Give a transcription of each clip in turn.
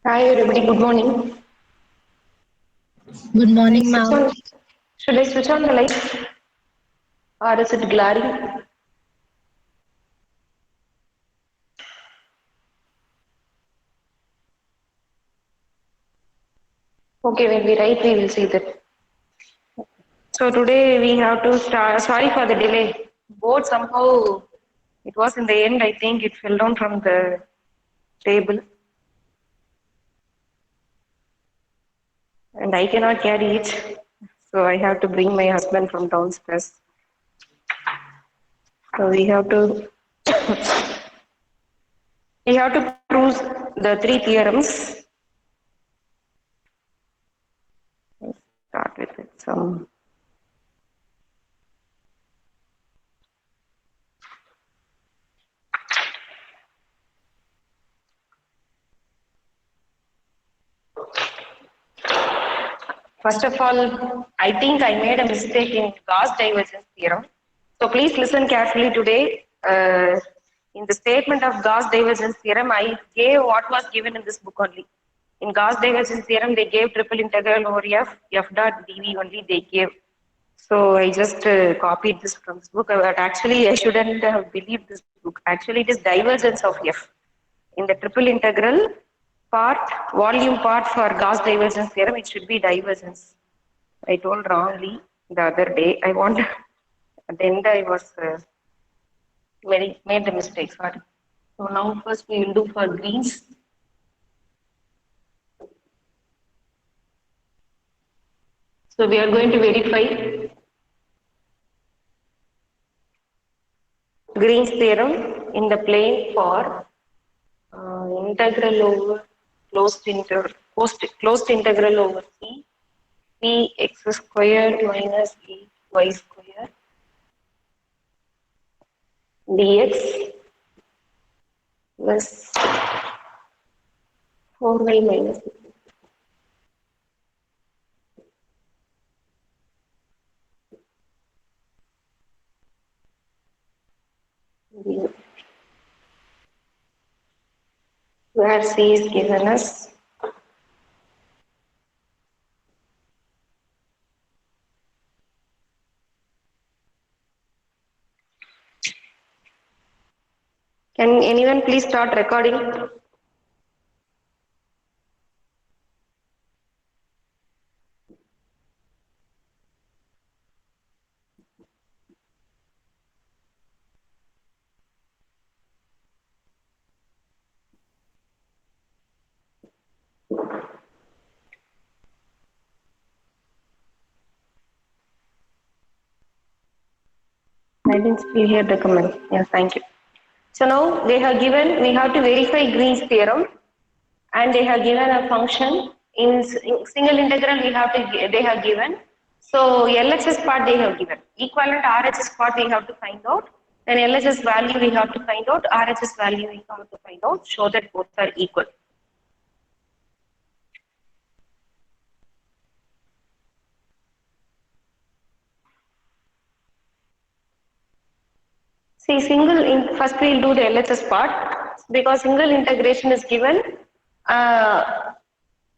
Hi everybody, good morning. Good Should I morning, switch ma'am. on, should I switch on the light or is it glaring? Okay, when we write we will see that. So today we have to start, sorry for the delay. Board somehow, it was in the end, I think it fell down from the table and I cannot carry it. So I have to bring my husband from downstairs. So we have to prove the three theorems. Start with it. First of all, I think I made a mistake in Gauss divergence theorem. So please listen carefully today. In the statement of Gauss divergence theorem, I gave what was given in this book only. In Gauss divergence theorem, they gave triple integral over f dot dv only they gave. So I just copied this from this book, but actually I shouldn't have believed this book. Actually, it is divergence of f. In the triple integral part, volume part for Gauss divergence theorem, it should be divergence. I told wrongly the other day. I want at the end I was made the mistake. Sorry. So now first we will do for greens. So we are going to verify Green's theorem in the plane for integral over closed integral over c p x square minus e y square dx plus 4y minus dx, where c is given as. Can anyone please start recording? I didn't still hear the comment. Yes, thank you. So now they have given, we have to verify Green's theorem and they have given a function in single integral we have to, they have given. So LHS part they have given. Equivalent RHS part we have to find out. Then LHS value we have to find out. RHS value we have to find out. Show that both are equal. See, first we'll do the LHS part because single integration is given.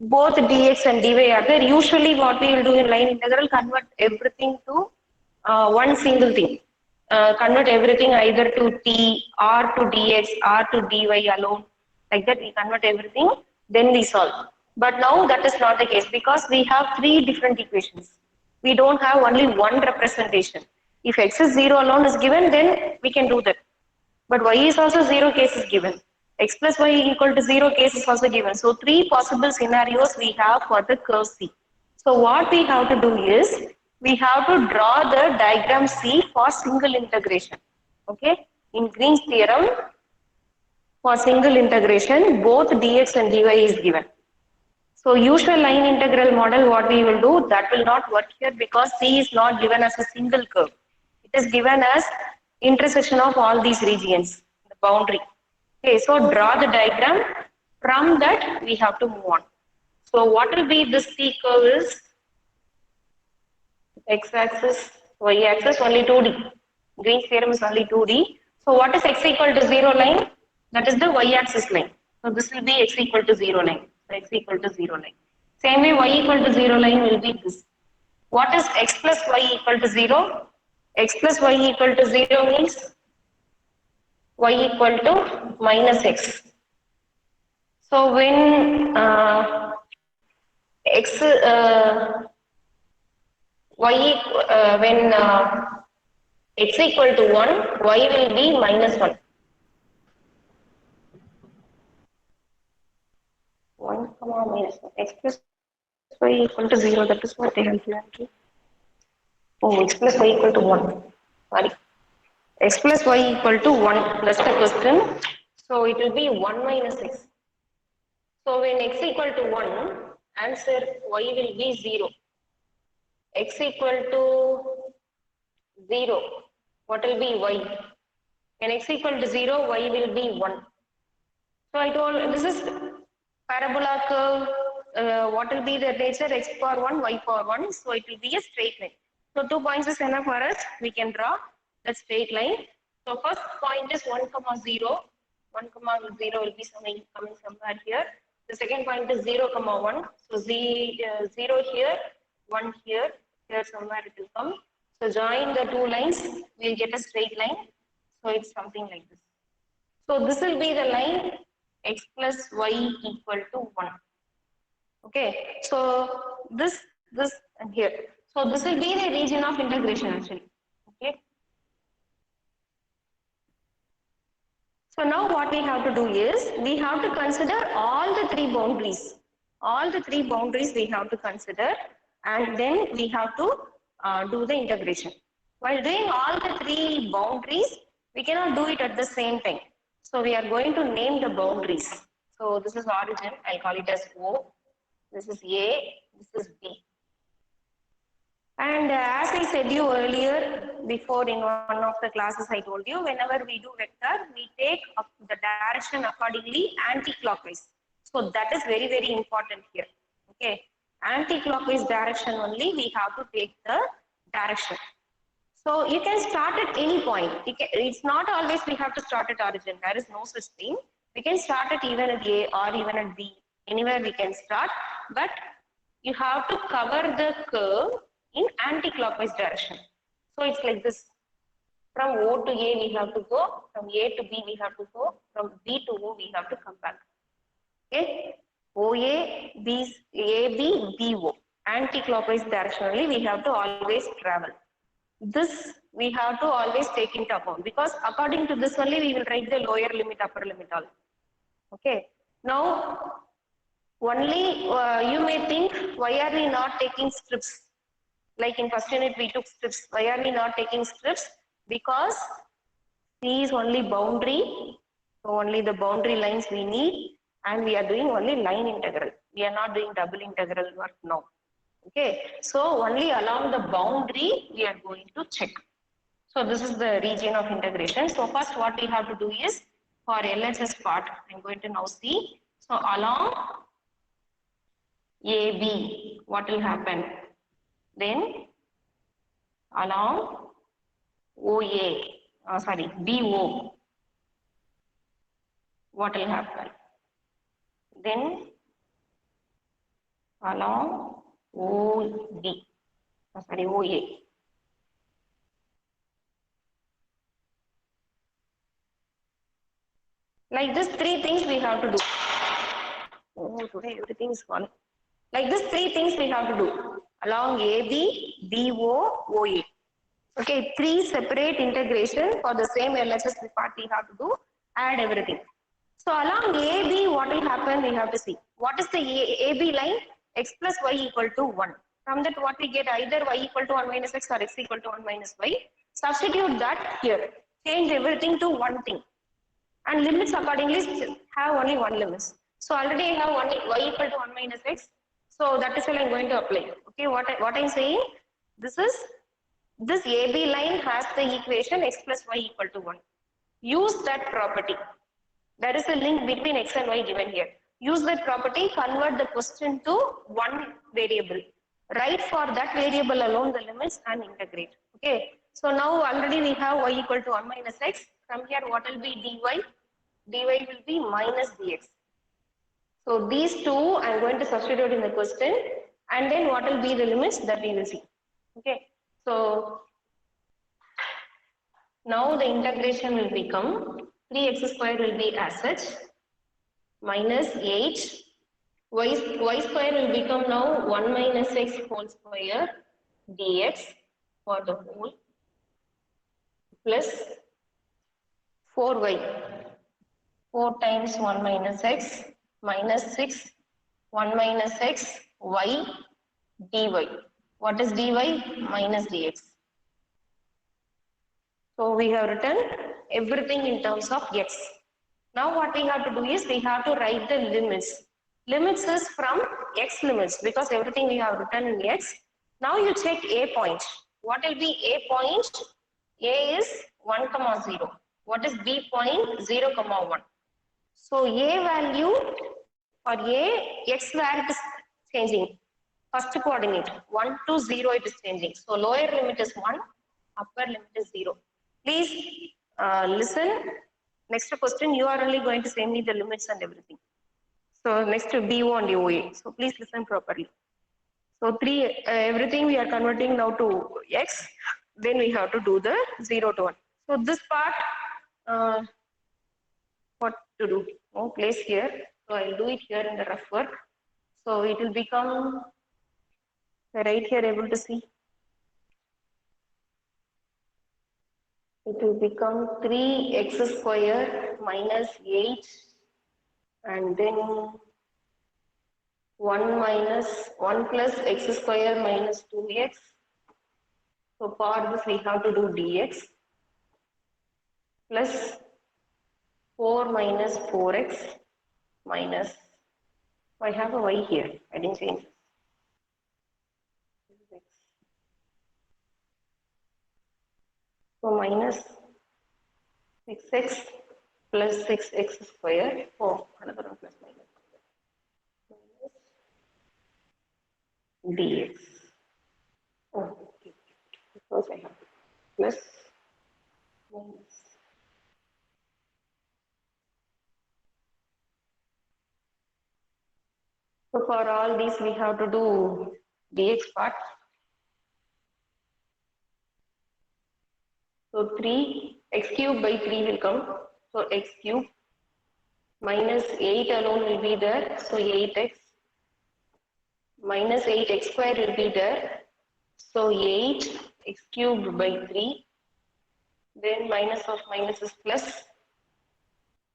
Both dx and dy are there. Usually what we will do in line integral, convert everything to one single thing. Convert everything either to t, r to dx, r to dy alone. Like that we convert everything, then we solve. But now that is not the case because we have three different equations. We don't have only one representation. If x is 0 alone is given, then we can do that. But y is also 0 case is given. X plus y equal to 0 case is also given. So three possible scenarios we have for the curve C. So what we have to do is, we have to draw the diagram C for single integration. Okay. In Green's theorem, for single integration, both dx and dy is given. So usual line integral model, what we will do, that will not work here because C is not given as a single curve. It is given as intersection of all these regions, the boundary. Okay, so draw the diagram. From that, we have to move on. So what will be this C curve is x-axis, y-axis, only 2D. Green's theorem is only 2D. So what is x equal to 0 line? That is the y-axis line. So this will be x equal to 0 line. So x equal to 0 line. Same way y equal to 0 line will be this. What is x plus y equal to 0? X plus y equal to 0 means y equal to minus x. So when x y when x equal to 1, y will be minus 1. 1 comma minus 1. X plus y equal to 0. That is what they have here. Oh, x plus y equal to 1. Sorry. X plus y equal to 1. That's the question. So it will be 1 minus x. So when x equal to 1, answer y will be 0. X equal to 0. What will be y? When x equal to 0, y will be 1. So I told this is parabola curve. What will be the nature? X power 1, y power 1. So it will be a straight line. So 2 points is enough for us. We can draw the straight line. So first point is 1 comma 0. 1 comma 0 will be coming somewhere here. The second point is 0 comma 1. So 0 here, 1 here, here somewhere it will come. So join the two lines, we will get a straight line. So it's something like this. So this will be the line x plus y equal to 1. Okay, so this and here. So this will be the region of integration actually. Okay. So now what we have to do is, we have to consider all the three boundaries. All the three boundaries we have to consider, and then we have to do the integration. While doing all the three boundaries, we cannot do it at the same time. So we are going to name the boundaries. So this is origin, I'll call it as O. This is A, this is B. And as I said you earlier, before in one of the classes I told you, whenever we do vector, we take up the direction accordingly anti-clockwise. So that is very, very important here. Okay, anti-clockwise direction only we have to take the direction. So you can start at any point. It's not always we have to start at origin. There is no such thing. We can start at even at A or even at B. Anywhere we can start, but you have to cover the curve in anti-clockwise direction. So it's like this. From O to A we have to go, from A to B we have to go, from B to O we have to come back. Okay, OA, B, AB, BO. Anti-clockwise direction only we have to always travel. This we have to always take into account, because according to this only we will write the lower limit, upper limit all. Okay, now only you may think, why are we not taking strips? Like in first unit we took strips. Why are we not taking strips? Because C is only boundary, so only the boundary lines we need, and we are doing only line integral. We are not doing double integral work now. Okay, so only along the boundary we are going to check. So this is the region of integration. So first what we have to do is, for LHS part, I'm going to now see. So along AB, what will happen? Then along OA, BO, what will happen? Then along OA. Like this, three things we have to do. Oh, today everything is gone. Like this, three things we have to do along AB, BO, OA. Okay, three separate integration for the same LHS part we have to do, add everything. So along AB, what will happen? We have to see. What is the AB line? X plus y equal to 1. From that, what we get, either y equal to 1 minus x or x equal to 1 minus y. Substitute that here. Change everything to one thing. And limits accordingly have only one limits. So already I have only y equal to 1 minus x. So that is what I'm going to apply. Okay, what I'm saying, this AB line has the equation x plus y equal to 1. Use that property. There is a link between x and y given here. Use that property, convert the question to one variable. Write for that variable alone the limits and integrate. Okay. So now already we have y equal to 1 minus x. From here what will be dy? Dy will be minus dx. So these two I'm going to substitute in the question, and then what will be the limits that we will see. Okay. So now the integration will become 3x square will be as such minus 8 y square will become now 1 minus x whole square dx for the whole plus 4y 4 times 1 minus x minus 6 1 minus x y dy. What is dy? Minus dx. So we have written everything in terms of x. Now what we have to do is we have to write the limits. Limits is from x limits because everything we have written in x. Now you check a point. What will be a point? A is 1 comma 0. What is b point? 0 comma 1. So a value for a, x where it is changing. First coordinate 1 to 0 it is changing. So lower limit is 1, upper limit is 0. Please listen. Next question, you are only going to say me the limits and everything. So next to BO and OA. So please listen properly. So everything we are converting now to x. Then we have to do the 0 to 1. So this part, what to do? No place here. So I'll do it here in the rough work. So it will become right here able to see. It will become 3x square minus 8 and then 1 plus x square minus 2x. So for this we have to do dx plus 4 minus 4x minus, I have a y here, I didn't change it. So minus 6x plus 6x square, oh another one plus minus dx. Oh, okay. First I have plus minus. So for all these we have to do dx part. So 3 x cube by 3 will come. So x cube minus 8 alone will be there. So 8x minus 8x square will be there. So 8x cubed by 3. Then minus of minus is plus.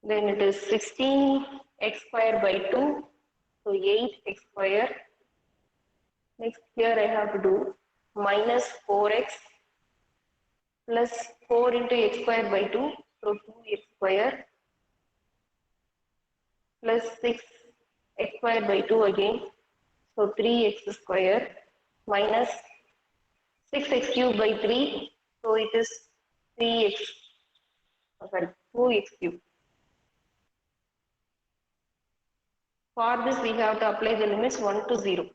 Then it is 16x square by 2. So 8x square. Next here I have to do minus 4x plus 4 into x square by 2. So 2x square plus 6x square by 2 again. So 3x square minus 6x cubed by 3. So it is 3x, sorry, 2x cubed. For this we have to apply the limits 1 to 0.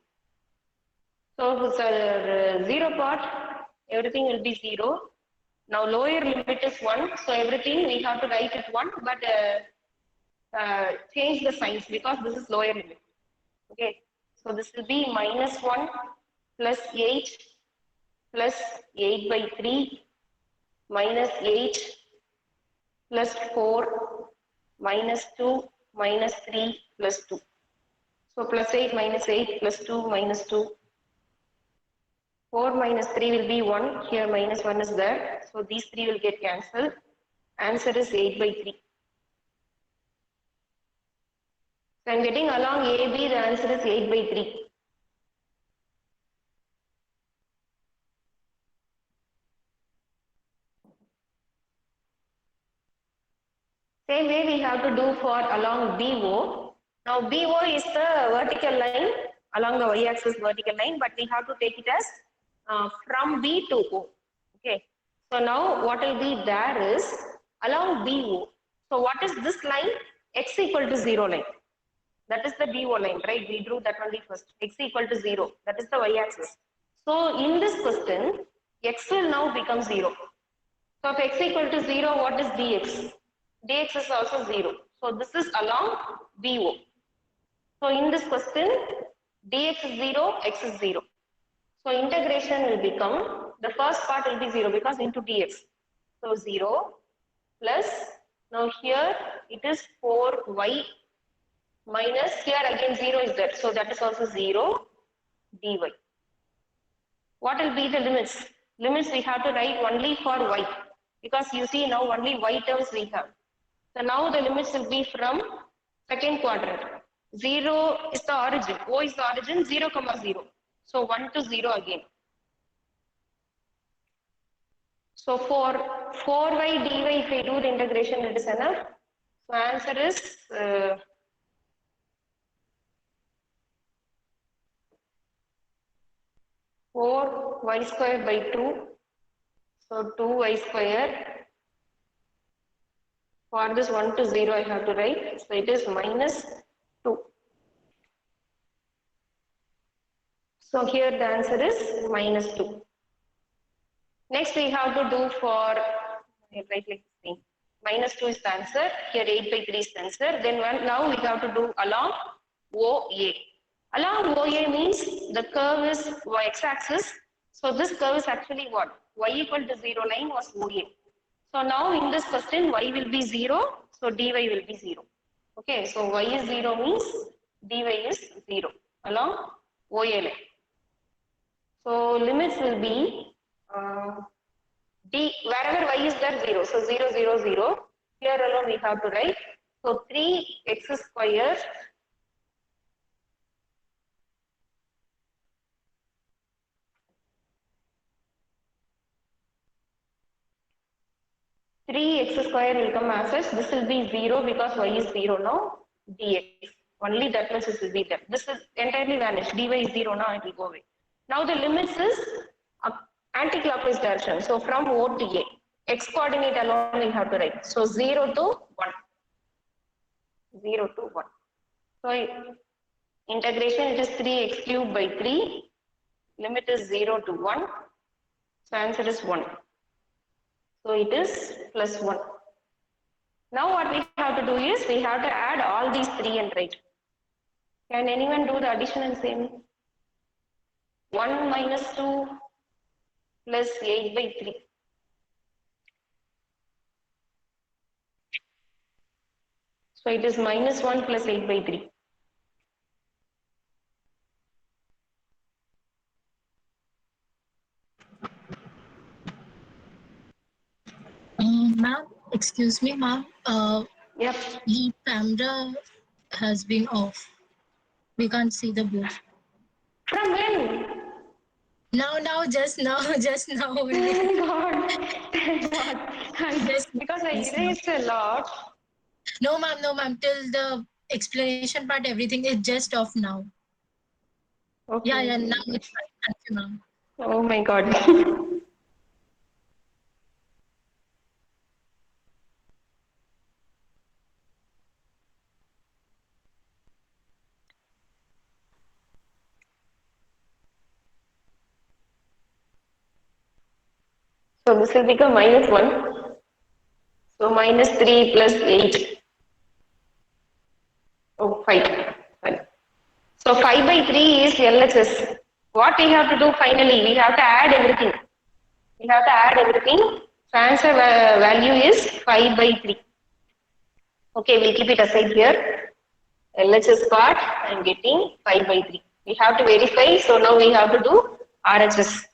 So for 0 part, everything will be 0. Now lower limit is 1. So everything we have to write it 1, but change the signs because this is lower limit. Okay. So this will be minus 1 plus 8 plus 8 by 3 minus 8 plus 4 minus 2 minus 3 plus 2. So plus 8 minus 8 plus 2 minus 2. 4 minus 3 will be 1. Here minus 1 is there. So these 3 will get cancelled. Answer is 8 by 3. So I am getting along AB, the answer is 8 by 3. Same way we have to do for along BO. Now BO is the vertical line along the y-axis vertical line, but we have to take it as from B to O. Okay. So now what will be there is along BO. So what is this line? X equal to 0 line. That is the BO line, right? We drew that only first. X equal to 0. That is the y-axis. So in this question, X will now become 0. So if x equal to 0, what is dx? Dx is also 0. So this is along BO. So in this question, dx is 0, x is 0. So integration will become, the first part will be 0 because into dx. So 0 plus, now here it is 4y minus, here again 0 is there. So that is also 0 dy. What will be the limits? Limits we have to write only for y because you see now only y terms we have. So now the limits will be from second quadrant. 0 is the origin, O is the origin, 0 comma 0. So 1 to 0 again. So for 4y dy, if I do the integration, it is enough. So answer is 4y square by 2. So 2y square. For this 1 to 0, I have to write. So it is minus 2. So here the answer is minus 2. Next we have to do for, right like this thing. Minus 2 is the answer. Here 8 by 3 is the answer. Then now we have to do along OA. Along OA means the curve is x-axis. So this curve is actually what? Y equal to 0 line was OA. So now in this question, y will be 0. So dy will be 0. Okay, so y is 0 means dy is 0 along OA line. So limits will be d, wherever y is there 0. So 0, 0, 0. Here alone we have to write. So 3x square 3x square will come as such. This will be 0 because y is 0 now. Dx. Only that much will be there. This is entirely vanished. Dy is 0 now, it will go away. Now the limits is anti-clockwise direction. So from O to A. X coordinate alone we have to write. So 0 to 1. 0 to 1. So integration, it is 3x cubed by 3. Limit is 0 to 1. So answer is 1. So it is plus 1. Now what we have to do is we have to add all these 3 and write. Can anyone do the addition and say me? 1 minus 2 plus 8 by 3. So it is minus 1 plus 8 by 3. Ma'am, excuse me, ma'am. Yep. The camera has been off. We can't see the board. From when? Now, just now, just now only. Thank God. Thank God. Just Because I just now. erased a lot. No, ma'am, no, ma'am. Till the explanation part, everything is just off now. Okay, Yeah, okay, now okay. it's fine. Thank you, ma'am. Oh my God. So this will become minus 1. So minus 3 plus 8. Oh, 5. 5. So 5 by 3 is LHS. What we have to do finally? We have to add everything. We have to add everything. So answer value is 5 by 3. Okay, we'll keep it aside here. LHS part, I am getting 5 by 3. We have to verify. So now we have to do RHS.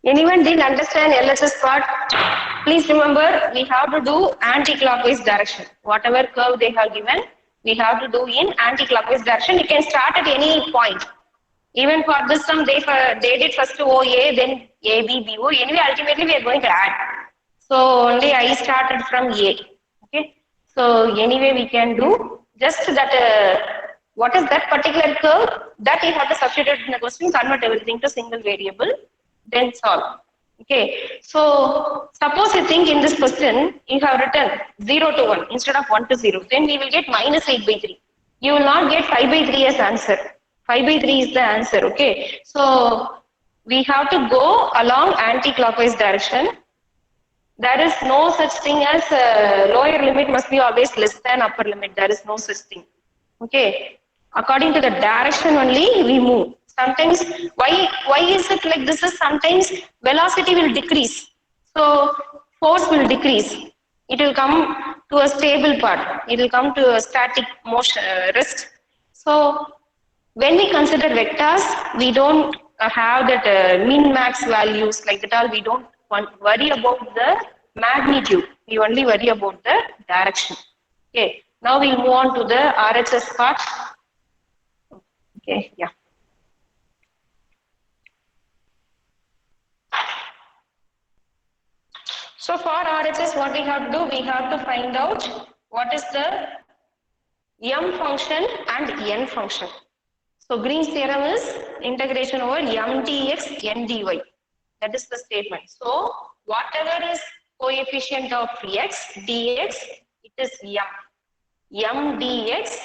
Anyone didn't understand LHS part? Please remember, we have to do anti-clockwise direction. Whatever curve they have given, we have to do in anti-clockwise direction. You can start at any point. Even for this sum, they did first OA, then AB, BO. Anyway, ultimately we are going to add. So only I started from A. Okay. So anyway, we can do just that. What is that particular curve? That you have to substitute in the question, convert everything to single variable, then solve. Okay. So suppose you think in this question you have written 0 to 1 instead of 1 to 0, then we will get minus 8 by 3. You will not get 5 by 3 as answer. 5 by 3 is the answer. Okay. So we have to go along anti-clockwise direction. There is no such thing as lower limit must be always less than upper limit. There is no such thing. Okay. According to the direction only we move. Sometimes why is it like this? Is sometimes velocity will decrease, so force will decrease. It will come to a stable part. It will come to a static motion rest. So when we consider vectors, we don't have that min-max values like that all. We don't worry about the magnitude. We only worry about the direction. Okay. Now we'll move on to the RHS part. Okay. Yeah. So for RHS, what we have to do, we have to find out what is the m function and n function. So Green's theorem is integration over m dx n dy. That is the statement. So whatever is coefficient of x dx, it is m dx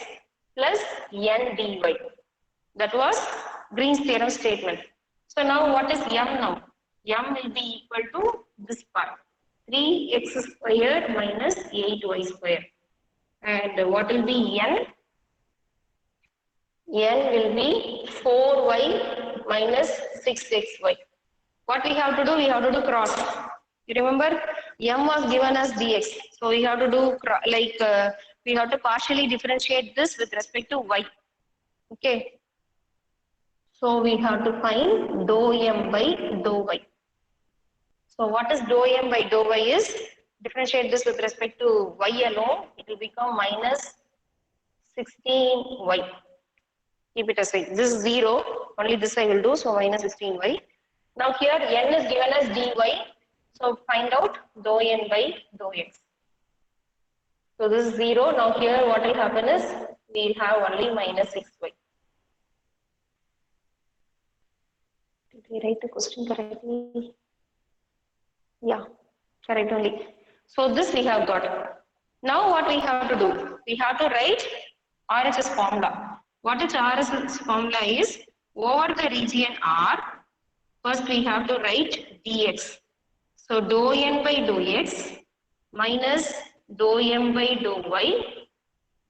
plus n dy. That was Green's theorem statement. So now what is m now? M will be equal to this part, 3x square minus 8y square. And what will be n? N will be 4y minus 6xy. What we have to do? We have to do cross. You remember m was given as dx. So we have to do we have to partially differentiate this with respect to y. Okay. So we have to find dou m by dou y. So what is dou m by dou y is, differentiate this with respect to y alone, it will become minus 16y. Keep it aside. This is 0, only this I will do, so minus 16y. Now here n is given as dy, so find out dou n by dou x. So this is 0, now here what will happen is, we will have only minus 6y. Did we write the question correctly? Yeah, correct only. So this we have got. Now what we have to do? We have to write RHS formula. What is RHS formula is, over the region R, first we have to write dx. So dou n by dou x minus dou m by dou y.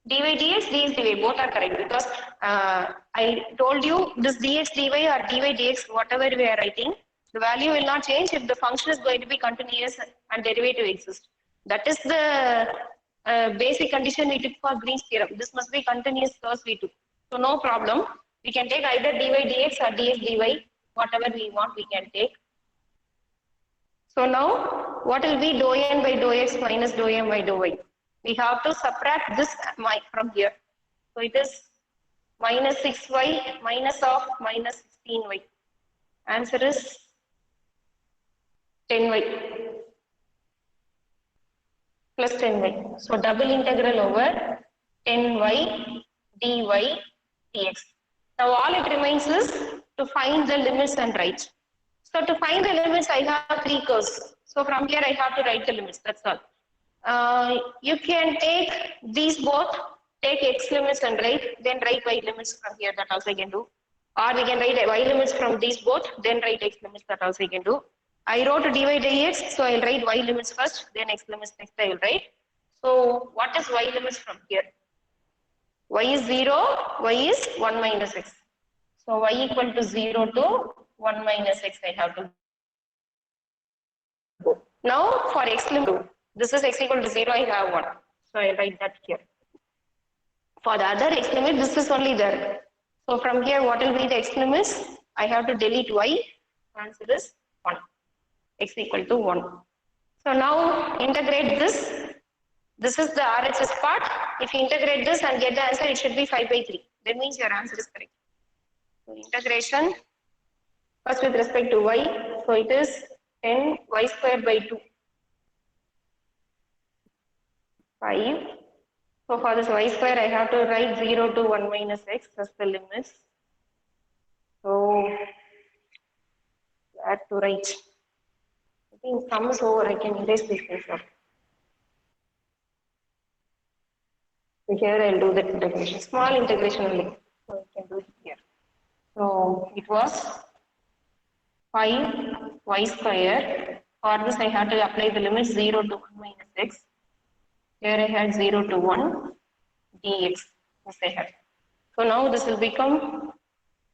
dy dx, dx dy, both are correct because I told you this dx dy or dy dx, whatever we are writing, the value will not change if the function is going to be continuous and derivative exists. That is the basic condition we took for Green's theorem. This must be continuous first we took. So no problem. We can take either dy dx or dx dy, whatever we want we can take. So now what will be dou n by dou x minus dou m by dou y? We have to subtract this from here. So it is minus 6y minus of minus 16y. Answer is 10y plus 10y. So double integral over 10y dy dx. Now all it remains is to find the limits and write. So to find the limits, I have 3 curves. So from here I have to write the limits, that's all. You can take these both, take x limits and write, then write y limits from here, that also I can do. Or we can write y limits from these both, then write x limits, that also I can do. I wrote dy dx, so I'll write y limits first, then x limits next I will write. So what is y limits from here? Y is 0, y is 1 minus x. So y equal to 0 to 1 minus x I have to go. Now for x limit, this is x equal to 0, I have 1. So I write that here. For the other x limit, this is only there. So from here, what will be the x limits? I have to delete y. Answer is 1. X equal to 1. So now integrate this. This is the RHS part. If you integrate this and get the answer, it should be 5 by 3. That means your answer is correct. So integration, first with respect to y. So it is 10 y square by 2. 5. So for this y square, I have to write 0 to 1 minus x, that's the limits. So, where to write? I think sum is over, I can erase this things up. So here I'll do the integration, small integration only. So I can do it here. So it was 5 y square. For this, I have to apply the limits 0 to 1 minus x. Here I had 0 to 1 dx, as I had. So now this will become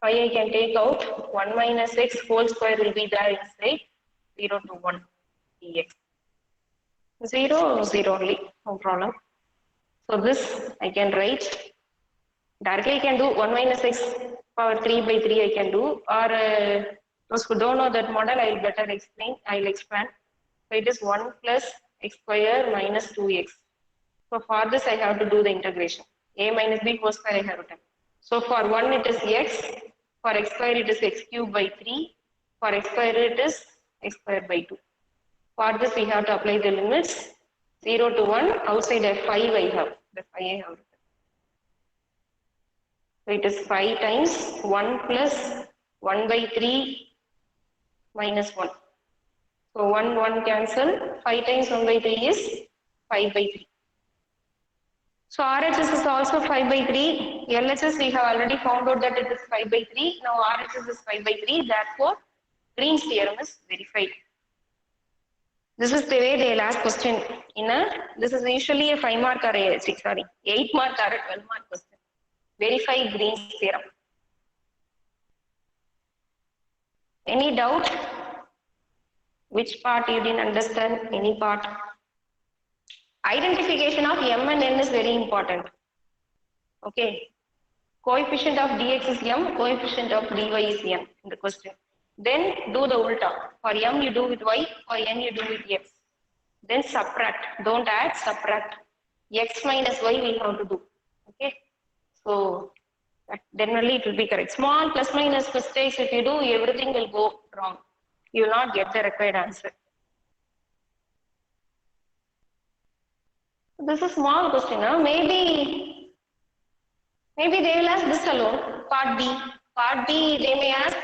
5 I can take out, 1 minus x whole square will be there inside, 0 to 1 dx. 0, 0 only, no problem. So this I can write, directly I can do 1 minus x power 3 by 3 I can do, or those who don't know that model I will better explain, I will expand. So it is 1 plus x square minus 2x. So for this I have to do the integration. A minus b whole square I have written. So for 1 it is x, for x square it is x cube by 3, for x square it is x square by 2. For this we have to apply the limits 0 to 1, outside a 5 I have, the 5 I have written. So it is 5 times 1 plus 1 by 3 minus 1. So 1 cancel, 5 times 1 by 3 is 5 by 3. So RHS is also 5 by 3. LHS we have already found out that it is 5 by 3. Now RHS is 5 by 3. Therefore, Green's theorem is verified. This is the way they'll ask question. This is usually a 5 mark or a 8 mark or a 12 mark question. Verify Green's theorem. Any doubt? Which part you didn't understand? Any part? Identification of m and n is very important. Okay. Coefficient of dx is m, coefficient of dy is n in the question. Then do the ulta. For m you do with y, for n you do with x. Then subtract. Don't add, subtract. X minus y we have to do. Okay. So then only it will be correct. Small plus minus mistakes if you do, everything will go wrong. You will not get the required answer. This is small question. Maybe they will ask this alone. Part B. Part B they may ask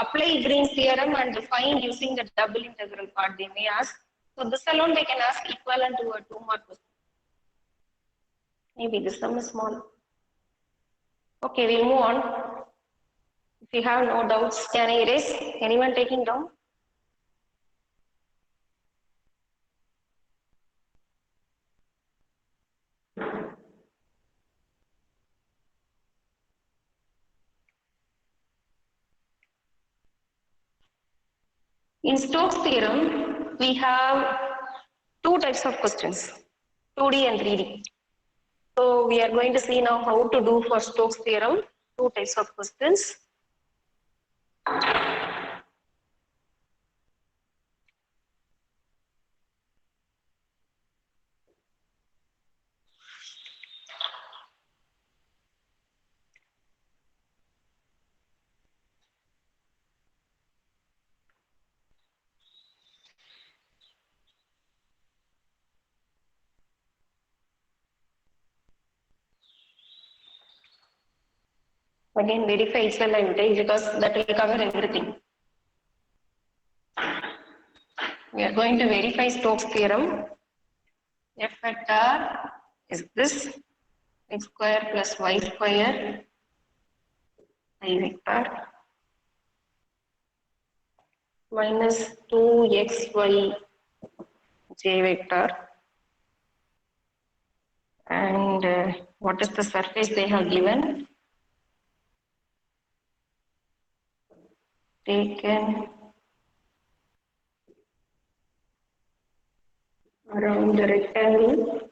apply Green's theorem and find using the double integral part they may ask. So this alone they can ask equivalent to a 2 mark question. Maybe this sum is small. Okay, we'll move on. If you have no doubts, can I erase? Anyone taking down? In Stokes' theorem, we have two types of questions, 2D and 3D. So we are going to see now how to do for Stokes' theorem, two types of questions. Again, verify itself I will take because that will cover everything. We are going to verify Stokes' theorem. F at R is this, x square plus y square I vector minus 2xy j vector, and what is the surface they have given? Taken around the rectangle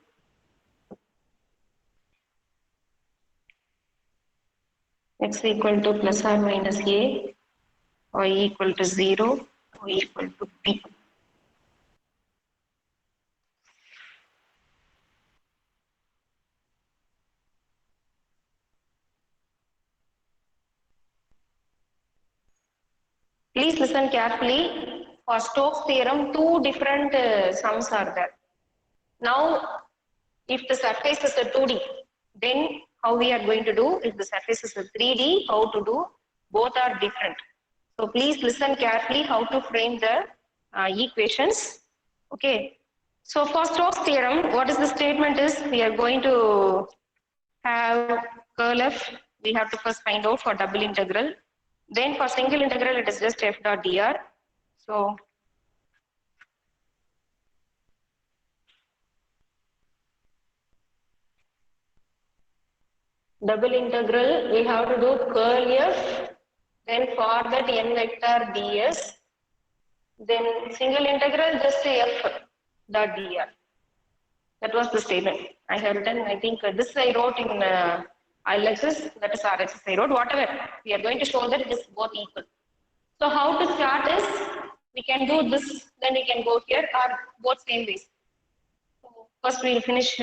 x equal to plus or minus a, y equal to 0, y equal to b. Please listen carefully. For Stokes' theorem, two different sums are there. Now, if the surface is a 2D, then how we are going to do? If the surface is a 3D, how to do? Both are different. So please listen carefully how to frame the equations. Okay. So for Stokes' theorem, what is the statement is we are going to have curl f. We have to first find out for double integral. Then for single integral, it is just f dot dr. So double integral, we have to do curl f, then for that n vector ds, then single integral just f dot dr. That was the statement I have written. I think this I wrote in ILXS, that is RHS I wrote. Whatever, we are going to show that it is both equal. So how to start is, we can do this, then we can go here, or both same ways. So first we will finish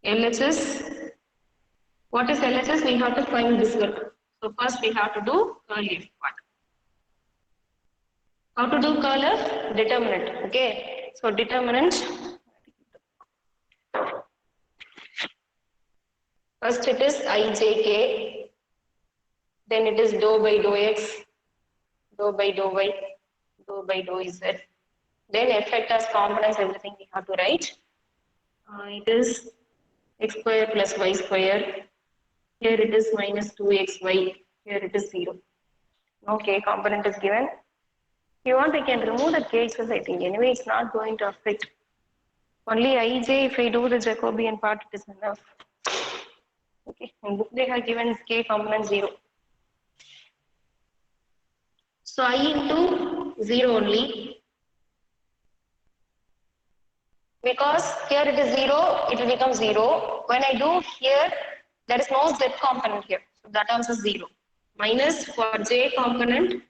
LHS. What is LHS? We have to find this one. So first we have to do curl f part. How to do curl f? Determinant. Okay. So determinant. First it is ijk, then it is dou by dou x, dou by dou y, dou by dou z. Then effect as components, everything we have to write. It is x square plus y square. Here it is minus 2xy. Here it is 0. No k component is given. If you want, I can remove the k itself, I think. Anyway, it's not going to affect. Only ij, if I do the Jacobian part, it is enough. Okay, in book they have given k component 0. So I into 0 only. Because here it is 0, it will become 0. When I do here, there is no z component here. So that also 0. Minus for j component,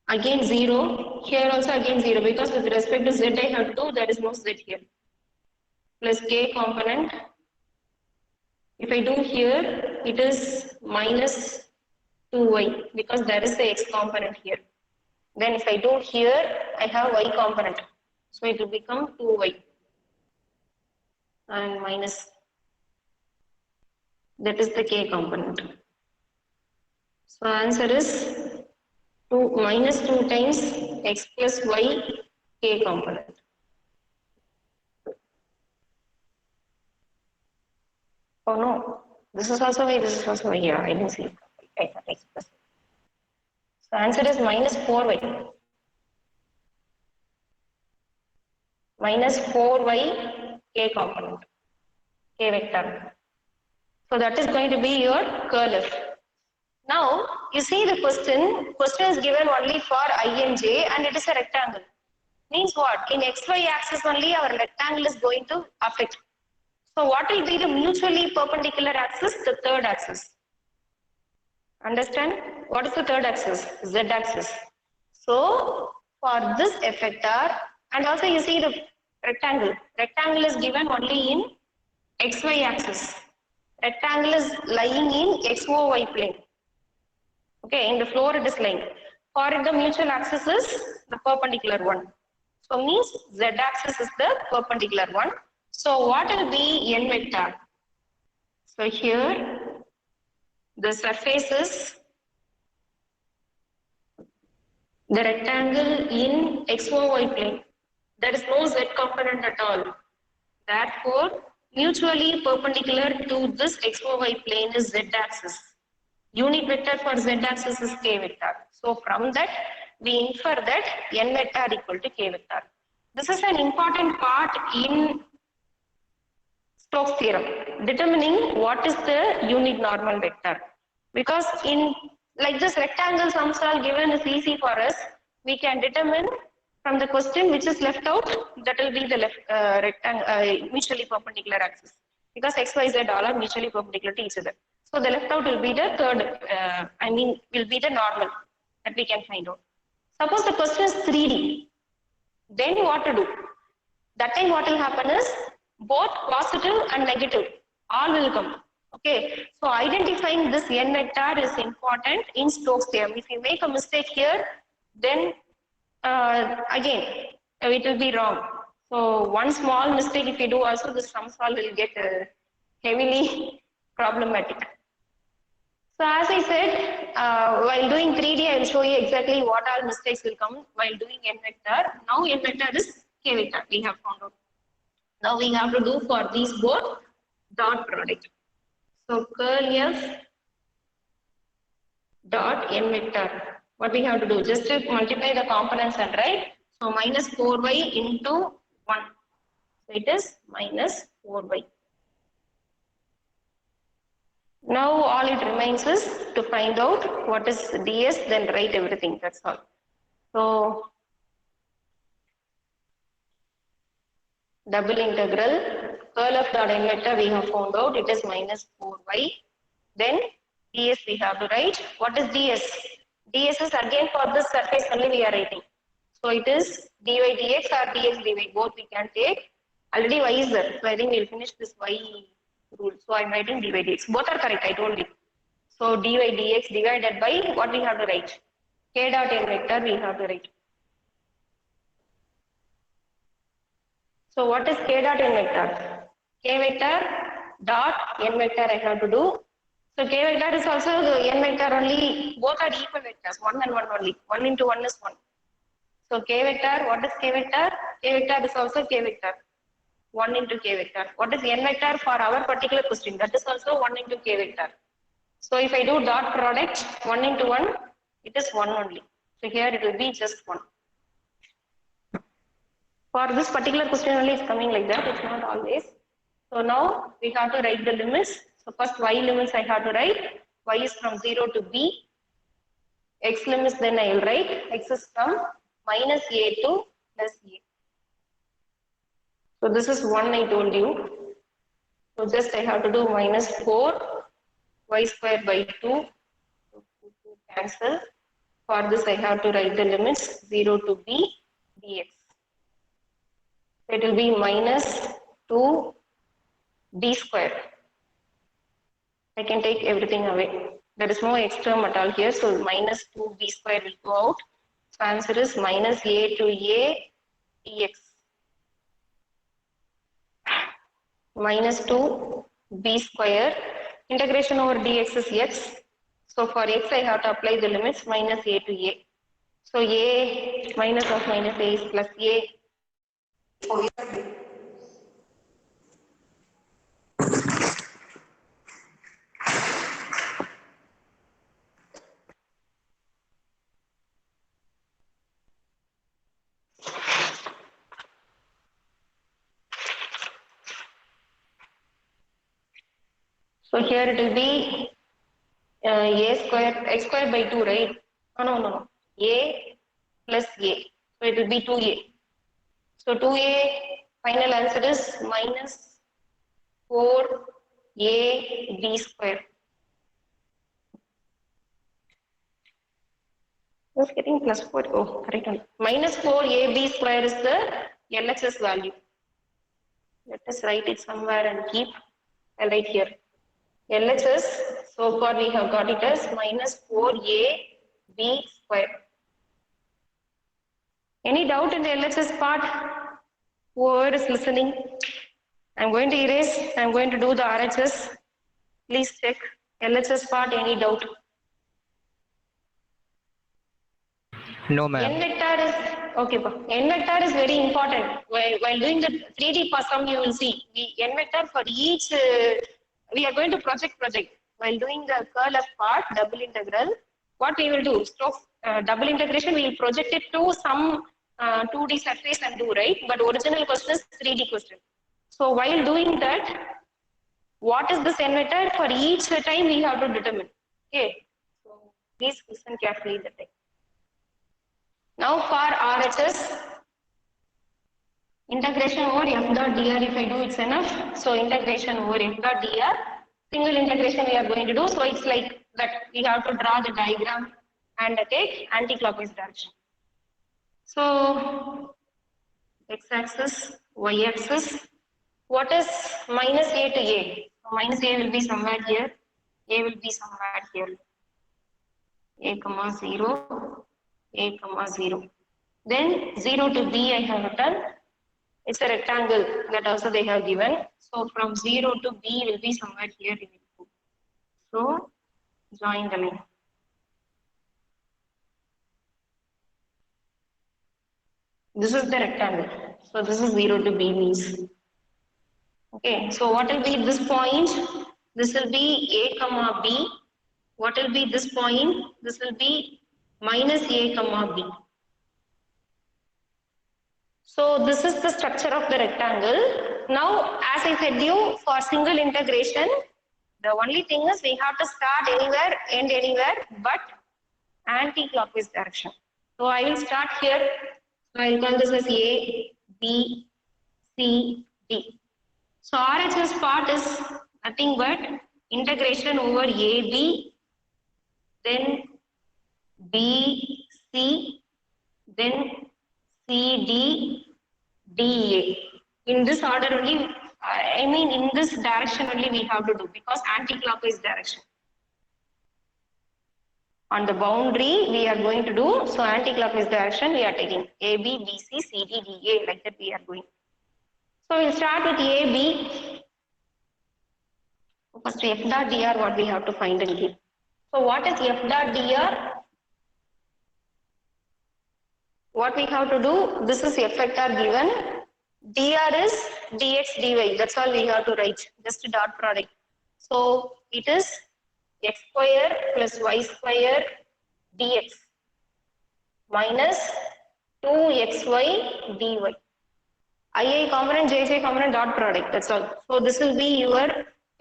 again 0. Here also again 0. Because with respect to z I have to do, there is no z here. Plus k component. If I do here, it is minus 2y. Because there is the x component here. Then if I do here, I have y component. So it will become 2y and minus, that is the k component. So answer is 2 minus 2 times x plus y k component. Oh no, this is also y, this is also y. Yeah, I didn't see it. I thought x plus y. So answer is minus 4y. Minus 4y k component, k vector. So that is going to be your curl f. Now you see the question is given only for I and j and it is a rectangle. Means what? In xy axis only our rectangle is going to affect. So what will be the mutually perpendicular axis? The third axis. Understand? What is the third axis? Z axis. So for this effector, and also you see the rectangle. Rectangle is given only in xy axis. Rectangle is lying in xy plane. Okay, in the floor it is lying. For the mutual axis is the perpendicular one. So means z axis is the perpendicular one. So what will be n vector? So here the surface is the rectangle in xy plane. There is no z component at all. Therefore, mutually perpendicular to this xy plane is z axis. Unit vector for z axis is k vector. So from that, we infer that n vector equal to k vector. This is an important part in Stokes theorem, determining what is the unit normal vector. Because in like this rectangle sums are given is easy for us. We can determine from the question which is left out, that will be the left rectangle mutually perpendicular axis. Because x, y, z all are mutually perpendicular to each other. So the left out will be the third, will be the normal that we can find out. Suppose the question is 3D, then what to do? That time what will happen is both positive and negative all will come. Okay, so identifying this n vector is important in Stokes theorem. If you make a mistake here, then again it will be wrong. So one small mistake if you do also, the sum solve will get heavily problematic. So as I said, while doing 3D, I will show you exactly what all mistakes will come while doing n vector. Now n vector is k vector, we have found out. Now we have to do for these both dot product. So curl f dot n vector. What we have to do? Just to multiply the components and write. So minus 4y into 1. So it is minus 4y. Now all it remains is to find out what is ds, then write everything. That's all. So double integral curl of dot n vector we have found out, it is minus 4y. Then ds we have to write. What is ds? Ds is again for this surface only we are writing. So it is dy dx or dx dy, both we can take. Already y is there, so I think we'll finish this y rule. So I'm writing dy dx. Both are correct, I told you. So dy dx divided by what we have to write? K dot n vector we have to write. So what is k dot n vector? K vector dot n vector I have to do. So k vector is also the n vector only, both are equal vectors, 1 and 1 only. 1 into 1 is 1. So k vector, what is k vector? K vector is also k vector. 1 into k vector. What is n vector for our particular question? That is also 1 into k vector. So if I do dot product 1 into 1, it is 1 only. So here it will be just 1. For this particular question only it's coming like that, it's not always. So now we have to write the limits. So first y limits I have to write. Y is from 0 to b. X limits then I will write. X is from minus a to plus a. So this is 1 I told you. So just I have to do minus 4 y square by 2. So cancel. For this I have to write the limits 0 to b dx. It will be minus 2 b square. I can take everything away. There is no x term at all here, so minus 2 b square will go out. So answer is minus a to a dx. Minus 2 b square. Integration over dx is x. So for x I have to apply the limits minus a to a. So a minus of minus a is plus a. So here it will be a square, x square by 2, right? No. A plus a. So it will be 2a. So 2a, final answer is minus 4a b square. I was getting plus 4. Oh, correct. Minus 4a b square is the LHS value. Let us write it somewhere and keep. I'll write here. LHS, so far we have got it as minus 4a b square. Any doubt in the LHS part? Whoever is listening, I'm going to erase, I'm going to do the RHS. Please check LHS part, any doubt? No, ma'am. N vector is, okay, N vector is very important. While doing the 3D sum, you will see the N vector for each, we are going to project. While doing the curl of part, double integral, what we will do? So, double integration, we will project it to some 2D surface and do, right? But original question is 3D question. So while doing that, what is this N vector? For each time we have to determine. Okay. So please listen carefully that time. Now for RHS, integration over f dot dr, if I do it's enough. So integration over f dot dr, single integration we are going to do. So it's like that we have to draw the diagram and take anti-clockwise direction. So x-axis, y-axis, what is minus a to a? So minus a will be somewhere here, a will be somewhere here, a comma 0, a comma 0. Then 0 to b I have written, it's a rectangle that also they have given. So from 0 to b will be somewhere here. So join the line. This is the rectangle. So this is 0 to b means. Okay, so what will be this point? This will be a comma b. What will be this point? This will be minus a comma b. So this is the structure of the rectangle. Now, as I said you, for single integration, The only thing is we have to start anywhere, end anywhere, but anti-clockwise direction. So I will start here. So I will call this as A, B, C, D. So RHS part is nothing but integration over AB, then BC, then CD, DA. In this order only, I mean in this direction only we have to do because anti-clockwise direction. On the boundary we are going to do, so anti-clockwise direction we are taking A, B, B, C, C, D, D, A, like that we are going. So we'll start with A, B. First F dot dr what we have to find and give. So what is F dot dr? What we have to do, this is F vector given. Dr is dx dy, that's all we have to write, just dot product. So it is x square plus y square dx minus 2xy dy. I component, J component, dot product, that's all. So this will be your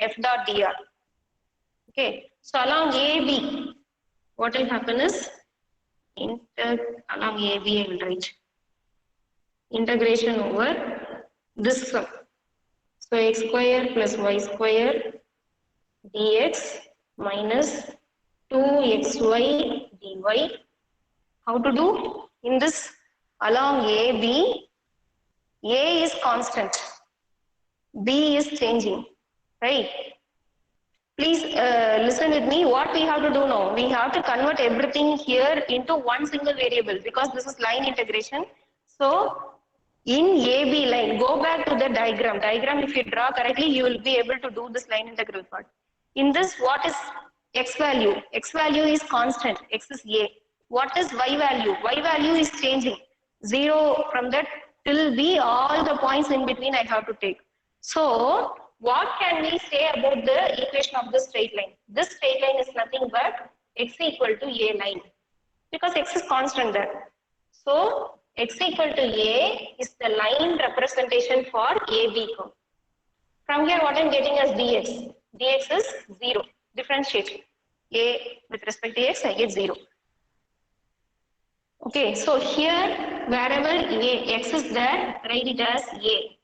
F dot dr. Okay, so along AB, what will happen is, along AB I will write integration over this sum. So x square plus y square dx minus 2xy dy. How to do? In this along AB, A is constant, B is changing, right? Please listen with me. What we have to do now? We have to convert everything here into one single variable because this is line integration. So in AB line, go back to the diagram. Diagram, if you draw correctly, you will be able to do this line integral part. In this, what is x value? X value is constant. X is A. What is y value? Y value is changing. 0 from that till B, all the points in between I have to take. So what can we say about the equation of the straight line? This straight line is nothing but x equal to A line because x is constant there. So x equal to A is the line representation for AB curve. From here what I am getting as dx. Dx is 0. Differentiate. A with respect to x I get 0. Okay, so here wherever x is there, write it as A.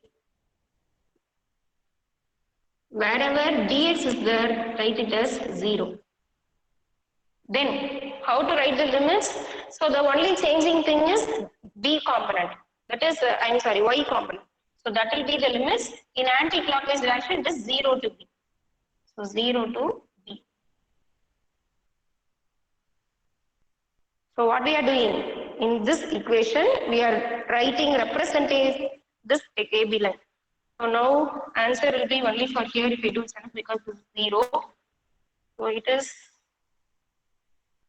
Wherever dx is there, write it as 0. Then, how to write the limits? So the only changing thing is b component. That is, y component. So that will be the limits. In anti-clockwise direction, it is 0 to b. So 0 to b. So what we are doing? In this equation, we are writing representing this AB line. So now answer will be only for here if we do itself because this is 0. So it is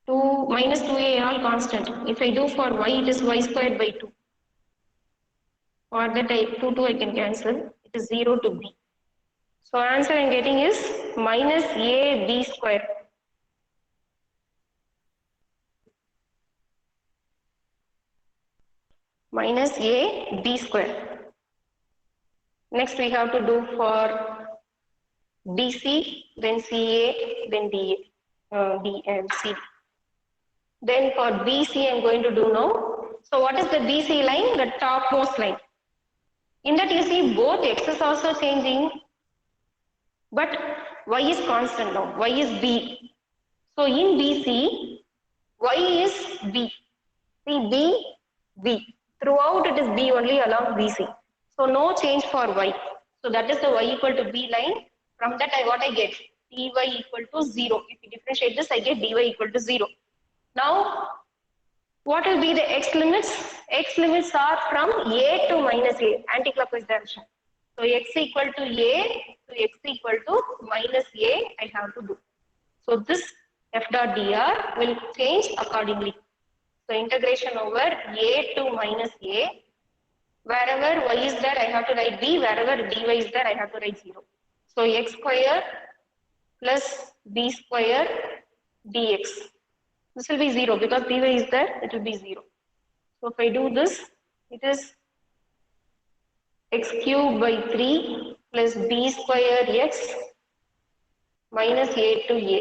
2 minus 2a all constant. If I do for y, it is y squared by 2. For that 2 I can cancel. It is 0 to b. So answer I am getting is minus a b square. Minus a b square. Next we have to do for BC, then CA, then DA, D and C. Then for BC I am going to do now. So what is the BC line? The topmost line. In that you see both x is also changing, but y is constant now. Y is B. So in BC, y is B. See B, B. Throughout it is B only along BC. So no change for y. So that is the y equal to b line. From that what I get? dy equal to 0. If you differentiate this, I get dy equal to 0. Now, what will be the x limits? X limits are from a to minus a, anti-clockwise direction. So x equal to a to x equal to minus a I have to do. So this f dot dr will change accordingly. So integration over a to minus a. Wherever y is there, I have to write b. Wherever dy is there, I have to write 0. So x square plus b square dx. This will be 0 because dy is there, it will be 0. So if I do this, it is x cube by 3 plus b square x minus a to a.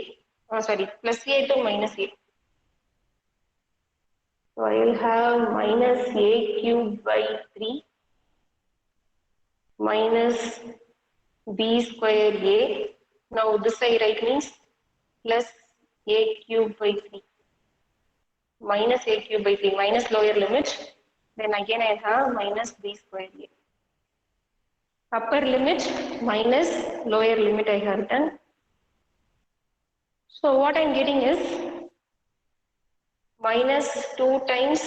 Oh, sorry, plus a to minus a. So I will have minus a cubed by 3 minus b square a. Now this I write means plus a cubed by 3 minus a cubed by 3 minus lower limit. Then again I have minus b square a. Upper limit minus lower limit I have written. So what I am getting is minus 2 times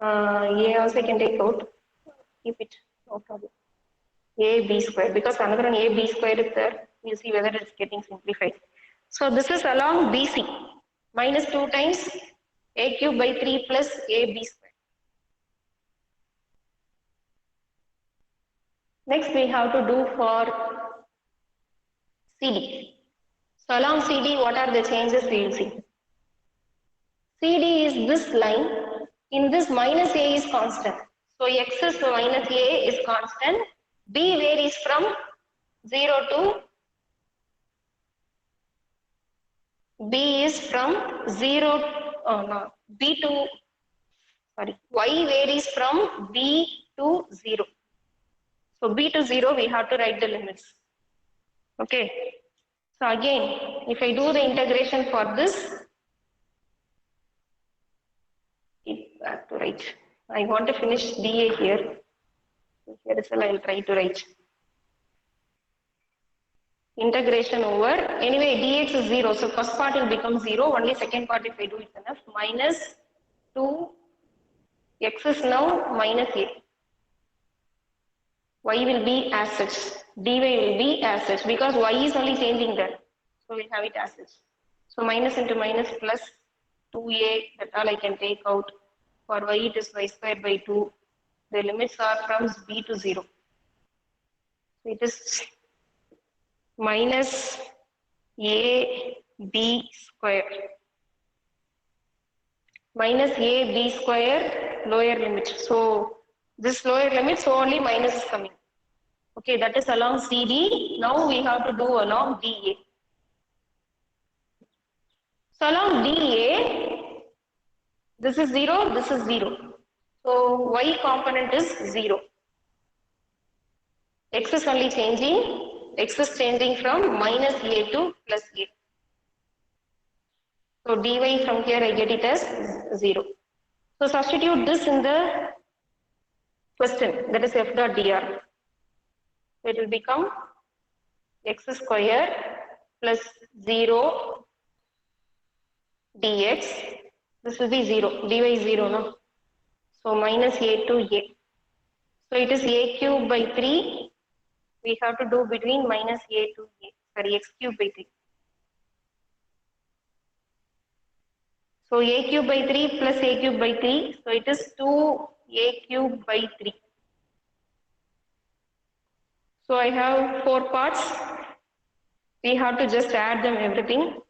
a also I can take out, keep it, no problem. A b square, because another one a b square is there, you see whether it's getting simplified. So this is along BC, minus 2 times a cube by 3 plus a b square. Next we have to do for CD. So along CD, what are the changes we will see? CD is this line. In this minus a is constant. So x is minus a is constant. B varies from 0 to B is from 0, oh no, B to, sorry, y varies from B to 0. So B to 0 we have to write the limits. Okay. So again, if I do the integration for this, back to write. I want to finish dA here. Here is I will try to write. Integration over, anyway dx is 0, so first part will become 0, only second part if I do it enough, minus 2, x is now minus a. Y will be as such, dy will be as such, because y is only changing there. So we'll have it as such. So minus into minus plus 2a, that all I can take out. For y it is y square by 2. The limits are from b to 0. So it is minus a b square. Minus a b square lower limit. So this lower limit, so only minus is coming. Okay, that is along CD. Now we have to do along DA. So along DA, this is 0, this is 0. So y component is 0. X is only changing. X is changing from minus a to plus a. So dy from here I get it as 0. So substitute this in the question, that is f dot dr. It will become x square plus 0 dx. This will be 0. Dy is 0, no? So minus a to a. So it is a cube by 3. We have to do between minus a to a. Sorry, x cube by 3. So a cube by 3 plus a cube by 3. So it is 2a cube by 3. So I have 4 parts. We have to just add them everything.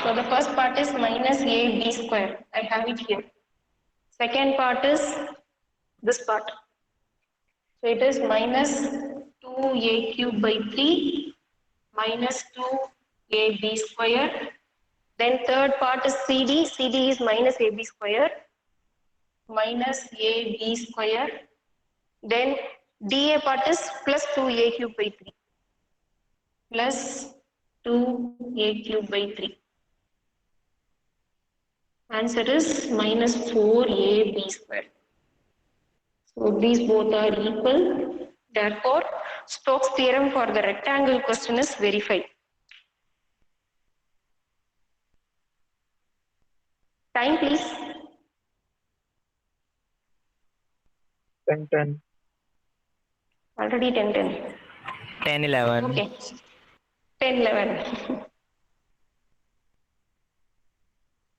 So the first part is minus a b square. I have it here. Second part is this part. So it is minus 2a cube by 3 minus 2ab square. Then third part is CD. CD is minus ab square minus ab square. Then dA part is plus 2a cube by 3 plus 2a cube by 3. Answer is minus 4ab square. So these both are equal. Therefore, Stokes theorem for the rectangle question is verified. Time please. 10, Already 10. 10, 11. Okay. 10, 11.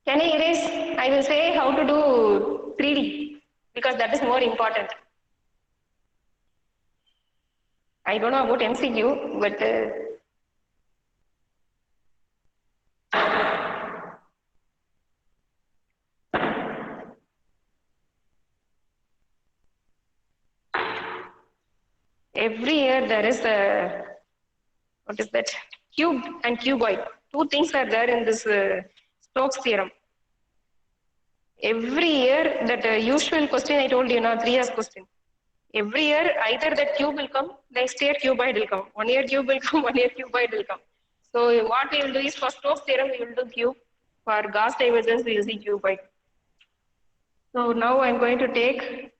Can I erase? I will say how to do 3D because that is more important. I don't know about MCQ, but every year there is a, what is that, cube and cuboid. Two things are there in this Stokes theorem. Every year that usual question I told you now, 3 years question. Every year either that cube will come, next year cuboid will come. 1 year cube will come, 1 year cuboid will come. So what we will do is for Stokes theorem we will do cube. For Gauss divergence we will see cuboid. So now I am going to take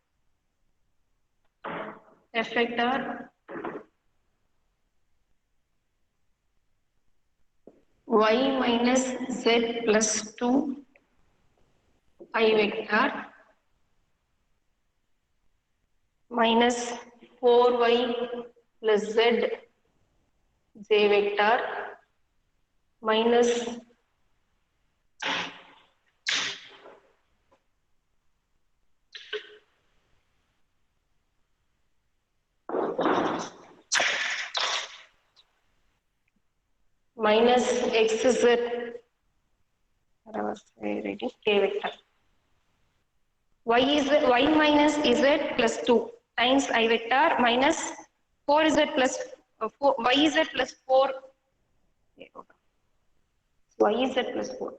F vector y minus z plus 2 I vector minus 4y plus z j vector minus minus xz, what was I writing, k vector. Y is y minus z plus 2 times I vector minus 4z plus 4 yz plus 4 yz plus 4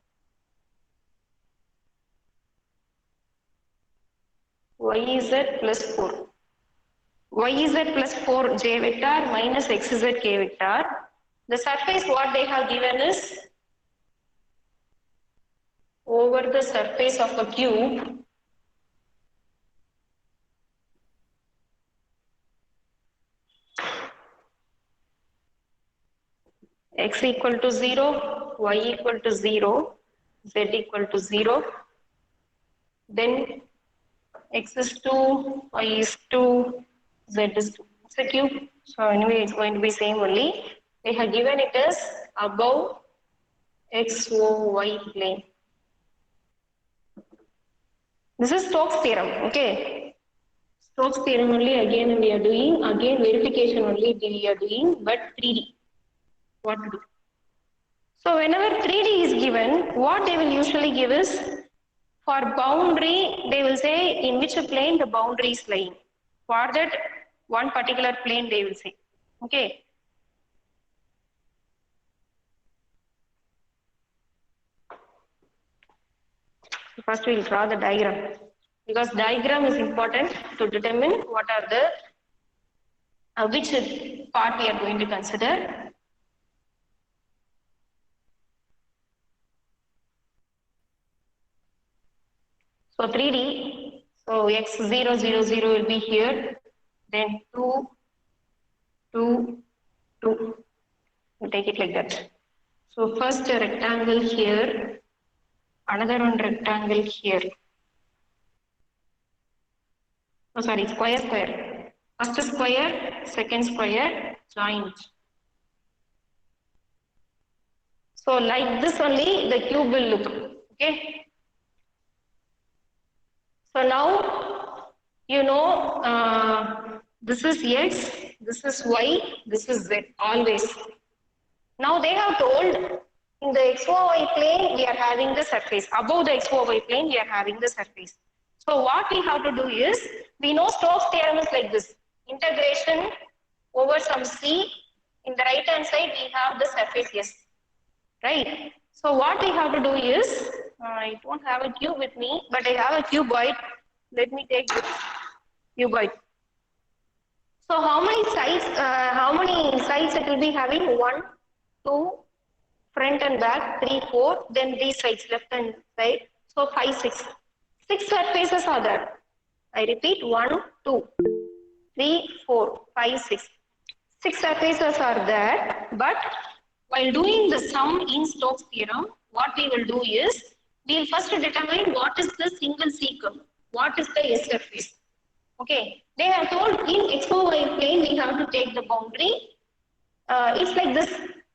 yz plus 4 yz plus 4 j vector minus xz k vector. The surface what they have given is over the surface of a cube x equal to 0, y equal to 0, z equal to 0, then x is 2, y is 2, z is 2. It's a cube, so anyway it's going to be same only. They have given it as above XOY plane. This is Stokes theorem, okay. Stokes theorem only again we are doing, again verification only we are doing, but 3D. What to do? So whenever 3D is given, what they will usually give is, for boundary, they will say in which plane the boundary is lying. For that one particular plane they will say, okay. First we will draw the diagram, because diagram is important to determine what are the which part we are going to consider. So 3D, so x 0 0 0 will be here, then 2 2 2. We'll take it like that. So first a rectangle here, another one rectangle here. Oh sorry, square square. First square, second square, joint. So like this only the cube will look, okay. So now you know this is x, this is y, this is z always. Now they have told in the XOY plane we are having the surface. Above the XOY plane we are having the surface. So what we have to do is, we know Stokes theorem is like this. Integration over some c, in the right hand side we have the surface S. Right? So what we have to do is, I don't have a cube with me, but I have a cuboid. Let me take this cuboid. So how many sides it will be having? 1, 2, front and back, 3, 4, then these sides, left and right. So 5, 6. 6 surfaces are there. I repeat, 1, 2, 3, 4, 5, 6. 6 surfaces are there, but while doing the sum in Stokes theorem, what we will do is, we will first determine what is the single C curve, what is the S surface. Okay, they have told in XOY plane we have to take the boundary. It's like this,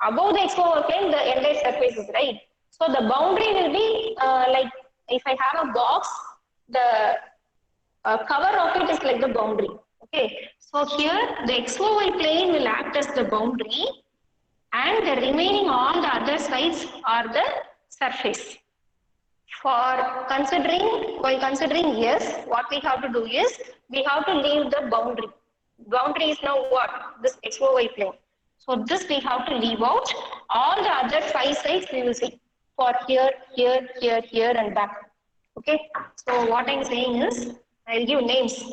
above the XOY plane the entire surface is, right. So the boundary will be like, if I have a box, the cover of it is like the boundary. Okay, so here the XOY plane will act as the boundary, and the remaining all the other sides are the surface. While considering yes, what we have to do is, we have to leave the boundary. Boundary is now what? This XOY plane. So this we have to leave out. All the other 5 sides we will see for here, here, here, here and back. Okay. So what I'm saying is, I'll give names.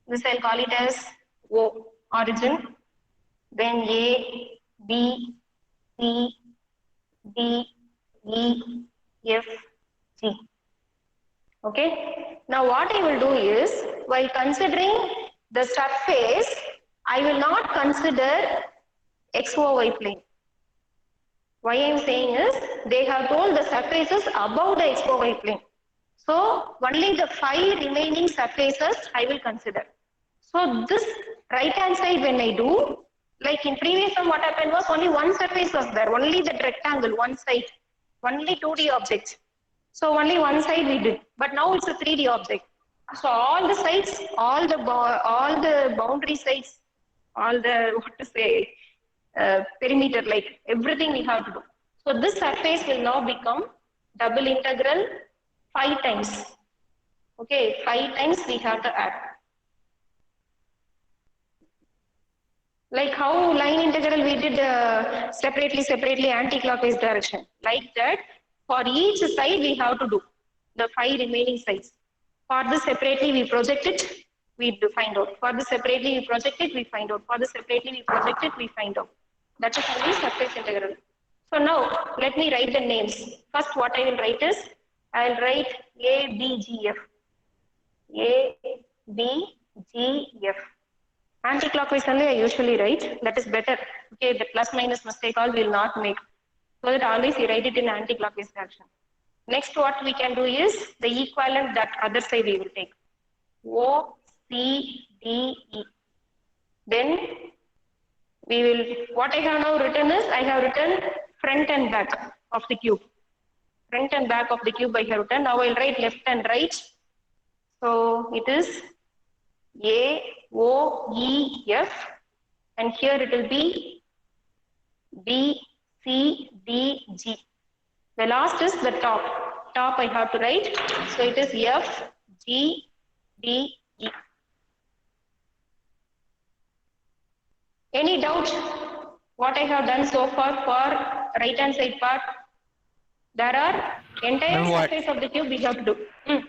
This I'll call it as O, origin. Then A, B, C, D, E, F, G. Okay. Now what I will do is, while considering the surface, I will not consider XOY plane. Why I am saying is, they have told the surfaces above the XOY plane. So only the 5 remaining surfaces I will consider. So this right hand side when I do, like in previous one what happened was only one surface was there, only that rectangle, one side, only 2D object. So only one side we did, but now it's a 3D object. So all the sides, all the boundary sides, all the what to say, perimeter, like everything we have to do. So this surface will now become double integral 5 times. Okay, 5 times we have to add. Like how line integral we did separately anti-clockwise direction. Like that, for each side we have to do the 5 remaining sides. For this separately we project it, we find out. For this separately we project it, we find out. For this separately we project it, we find out. That is only surface integral. So now let me write the names. First what I will write is, I will write A, B, G, F. A, B, G, F. Anti-clockwise only I usually write. That is better. Okay, the plus minus mistake all will not make. So that always you write it in anti-clockwise direction. Next what we can do is the equivalent that other side we will take. O, C, D, E. Then we will, what I have now written is, I have written front and back of the cube. Front and back of the cube I have written. Now I will write left and right. So it is A, O, E, F, and here it will be B, C, D, G. The last is the top. Top I have to write. So it is F, G, D, E. Any doubt what I have done so far for right hand side part? There are entire surface of the cube we have to do.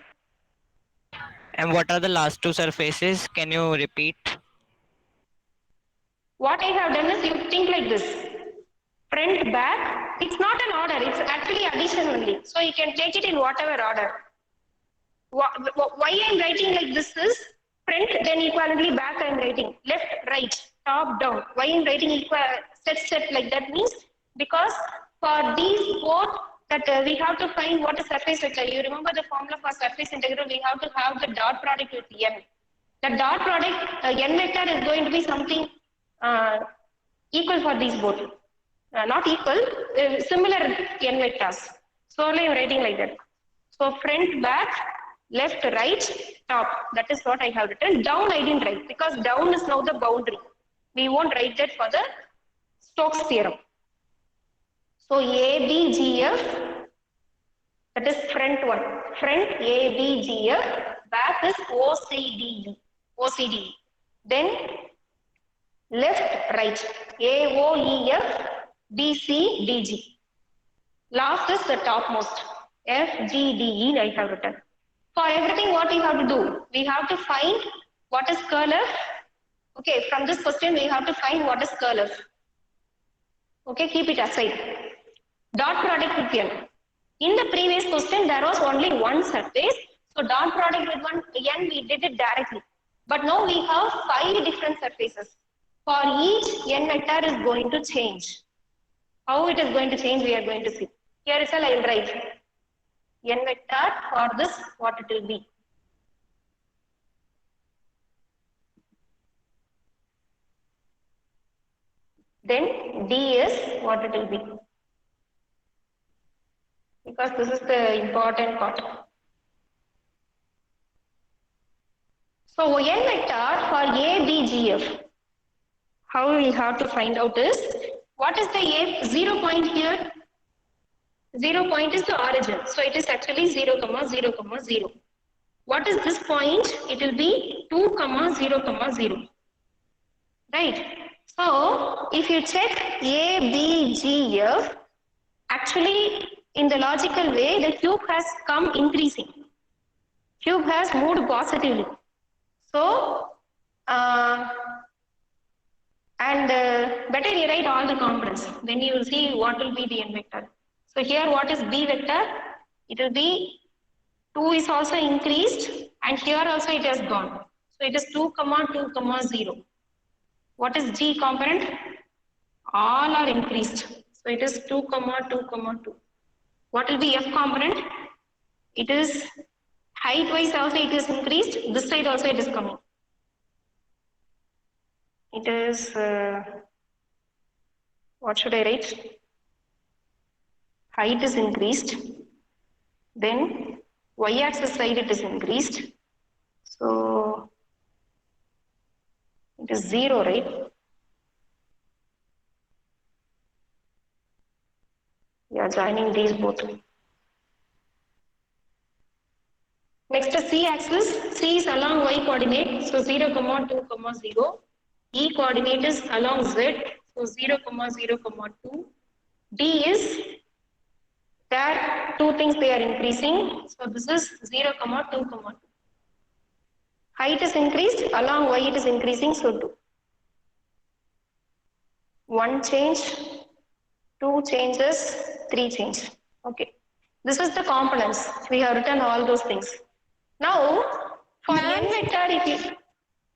And what are the last 2 surfaces? Can you repeat? What I have done is, you think like this. Front, back, it's not an order, it's actually addition only. So you can take it in whatever order. Why I am writing like this is, front, then equivalently back I am writing. Left, right, top, down. Why I am writing equal, set like that means, because for these both, that we have to find what is surface vector. You remember the formula for surface integral, we have to have the dot product with n. The dot product, n vector is going to be something equal for these both. Not equal, similar n vectors. So I am writing like that. So front, back, left, right, top. That is what I have written. Down I didn't write because down is now the boundary. We won't write that for the Stokes theorem. So A, B, G, F, that is front one. Front A, B, G, F, back is O, C, D, E. O, C, D, E. Then left, right, A, O, E, F, B, C, D, G. Last is the topmost, F, G, D, E, I have written. For everything what we have to do, we have to find what is curl F. Okay, from this question we have to find what is curl F. Okay, keep it aside. Dot product with n. In the previous question, there was only one surface. So dot product with one n, we did it directly. But now we have 5 different surfaces. For each, n vector is going to change. How it is going to change, we are going to see. Here is I will write n vector for this, what it will be. Then d is what it will be. Because this is the important part. So n vector for A, B, G, F. How we have to find out is, what is the A 0 point here? 0 point is the origin. So it is actually 0, 0, 0. What is this point? It will be 2, 0, 0. right? So if you check A, B, G, F, actually in the logical way, the cube has come increasing. Cube has moved positively. So, better you write all the components. Then you will see what will be the n vector. So here what is B vector? It will be 2 is also increased and here also it has gone. So it is 2 comma 2 comma 0. What is G component? All are increased. So it is 2 comma 2 comma 2. What will be F component? It is height wise also it is increased. This side also it is coming. It is, what should I write? Height is increased. Then y-axis side it is increased. So it is 0, right? We are joining these both. Next is C axis. C is along y coordinate. So 0, 2, 0. E coordinate is along z. So 0, 0, 2. D is there two things they are increasing. So this is 0, 2, 2. Height is increased, along y it is increasing, so 2. 1 change, 2 changes, 3 change. Okay. This is the components. We have written all those things. Now, for n vector, if you...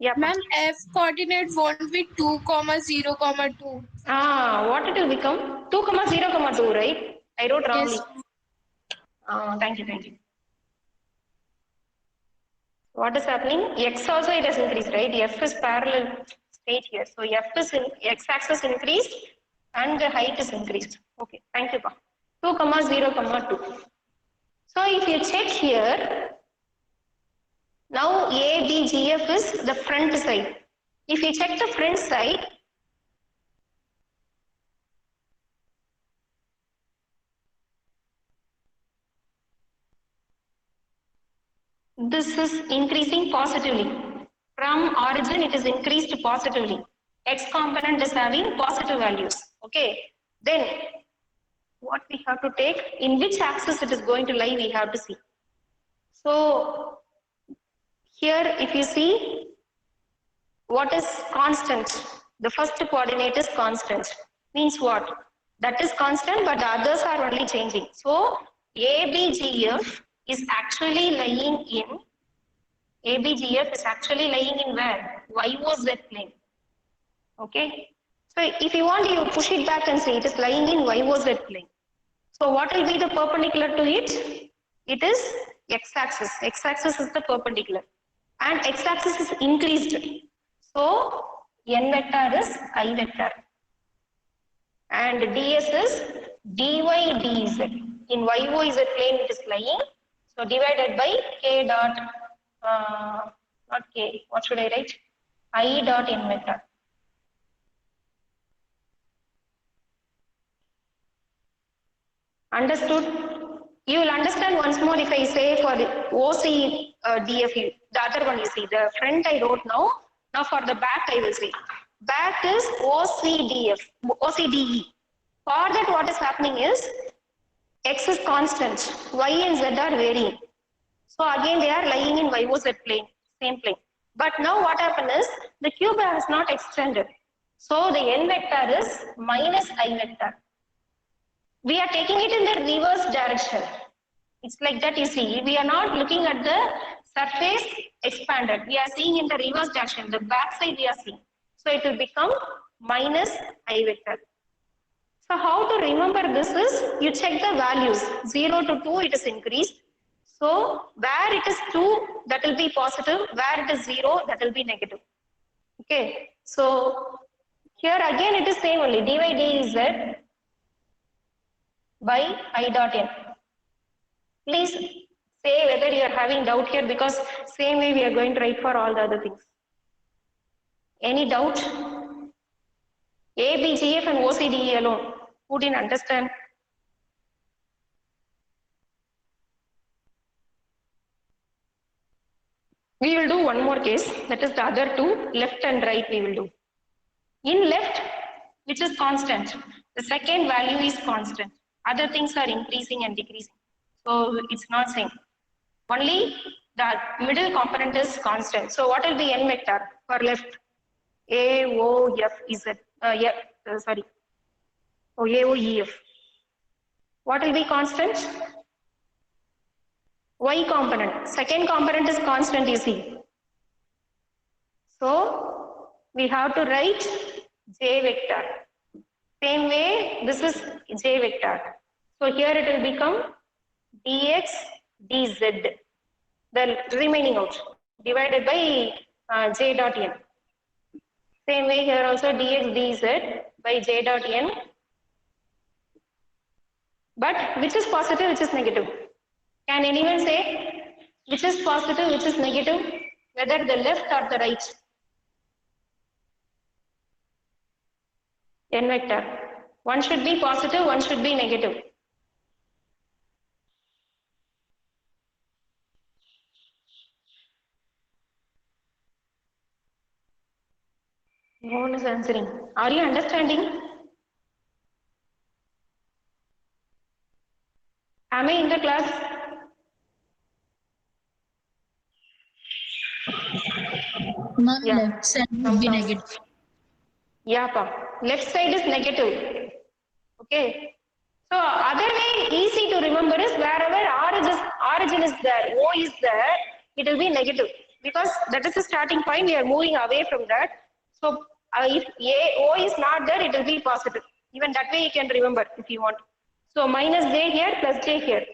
Yeah. Ma'am, F coordinate won't be 2, 0, 2. What it will become? 2, 0, 2, right? I wrote wrongly. Yes. Thank you, thank you. What is happening? X also it has increased, right? F is parallel state here. So F is in X axis increased and the height is increased. Okay, thank you, Pa. 2, 0, 2. So if you check here, now A, B, G, F is the front side. If you check the front side, this is increasing positively. From origin, it is increased positively. X component is having positive values. Okay. Then, what we have to take, in which axis it is going to lie, we have to see. So, here if you see, what is constant? The first coordinate is constant. Means what? That is constant, but the others are only changing. So, ABGF is actually lying in, ABGF is actually lying in where? YOZ plane. Okay. So, if you want, you push it back and say it is lying in YOZ plane. So, what will be the perpendicular to it? It is x-axis. X-axis is the perpendicular. And x-axis is increased. So, n vector is I vector. And ds is dy dz. In YOZ plane it is lying. So, divided by k dot, not k, what should I write? I dot n vector. Understood? You will understand once more if I say for the OC DF, the other one you see, the front I wrote now. Now for the back I will say. Back is OCDF, OCDE. For that what is happening is, X is constant, Y and Z are varying. So again they are lying in YOZ plane, same plane. But now what happened is, the cube has not extended. So the n vector is minus I vector. We are taking it in the reverse direction. It's like that you see. We are not looking at the surface expanded. We are seeing in the reverse direction. The back side we are seeing. So it will become minus I vector. So how to remember this is, you check the values. 0 to 2 it is increased. So where it is 2 that will be positive. Where it is 0 that will be negative. Okay. So here again it is same only. dy dz by I dot n. Please say whether you are having doubt here, because same way we are going to write for all the other things. Any doubt? A, B, G, F and OCDE alone. Who didn't understand? We will do one more case. That is the other two, left and right we will do. In left, which is constant, the second value is constant. Other things are increasing and decreasing. So it's not same. Only the middle component is constant. So what will be n vector for left? A, O, F, Z. Sorry. O, A, O, E, F. What will be constant? Y component. Second component is constant, you see. So we have to write J vector. Same way, this is J vector. So here it will become dx dz, the remaining out, divided by J dot n. Same way here also dx dz by J dot n. But which is positive, which is negative? Can anyone say which is positive, which is negative? Whether the left or the right? N vector. One should be positive, one should be negative. No one is answering. Are you understanding? Am I in the class? Ma'am, Yeah. left side would be negative. Yeah, pa. Left side is negative. Okay. So other way easy to remember is wherever origin is there, O is there, it will be negative because that is the starting point. We are moving away from that. So if O is not there, it will be positive. Even that way you can remember if you want. So minus J here plus J here.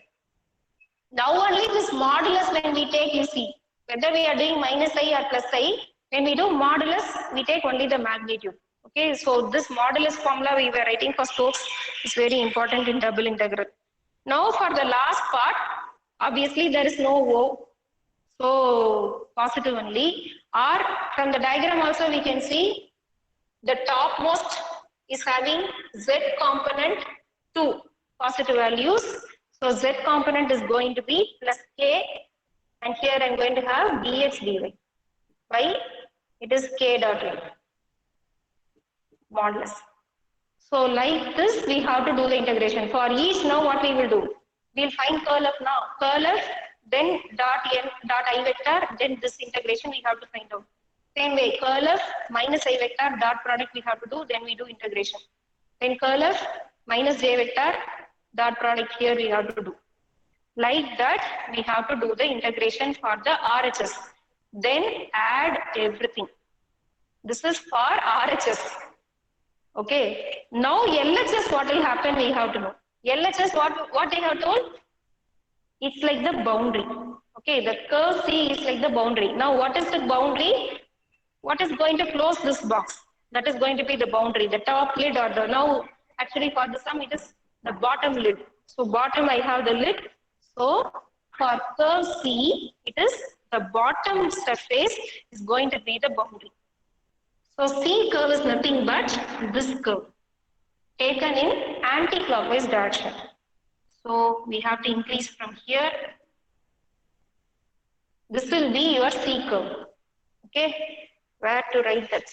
Now only this modulus when we take, you see, whether we are doing minus I or plus I, when we do modulus, we take only the magnitude. Okay, so this modulus formula we were writing for Stokes is very important in double integral. Now for the last part, obviously there is no O, so positive only. Or from the diagram also we can see the topmost is having Z component 2 positive values. So Z component is going to be plus K, and here I am going to have dx dy. Why? It is K dot L. Modulus. So like this we have to do the integration. For each now what we will do? We will find curl of now. Curl of, then dot n dot I vector, then this integration we have to find out. Same way, curl of minus I vector dot product we have to do, then we do integration. Then curl of minus J vector dot product here we have to do. Like that we have to do the integration for the RHS. Then add everything. This is for RHS. Okay. Now LHS what will happen we have to know. LHS what they have told? It's like the boundary. Okay, the curve C is like the boundary. Now what is the boundary? What is going to close this box? That is going to be the boundary, the top lid or the, now actually for the sum it is the bottom lid. So bottom I have the lid. So for curve C, it is the bottom surface is going to be the boundary. So C curve is nothing but this curve taken in anti-clockwise direction. So we have to increase from here. This will be your C curve. Okay, where to write that?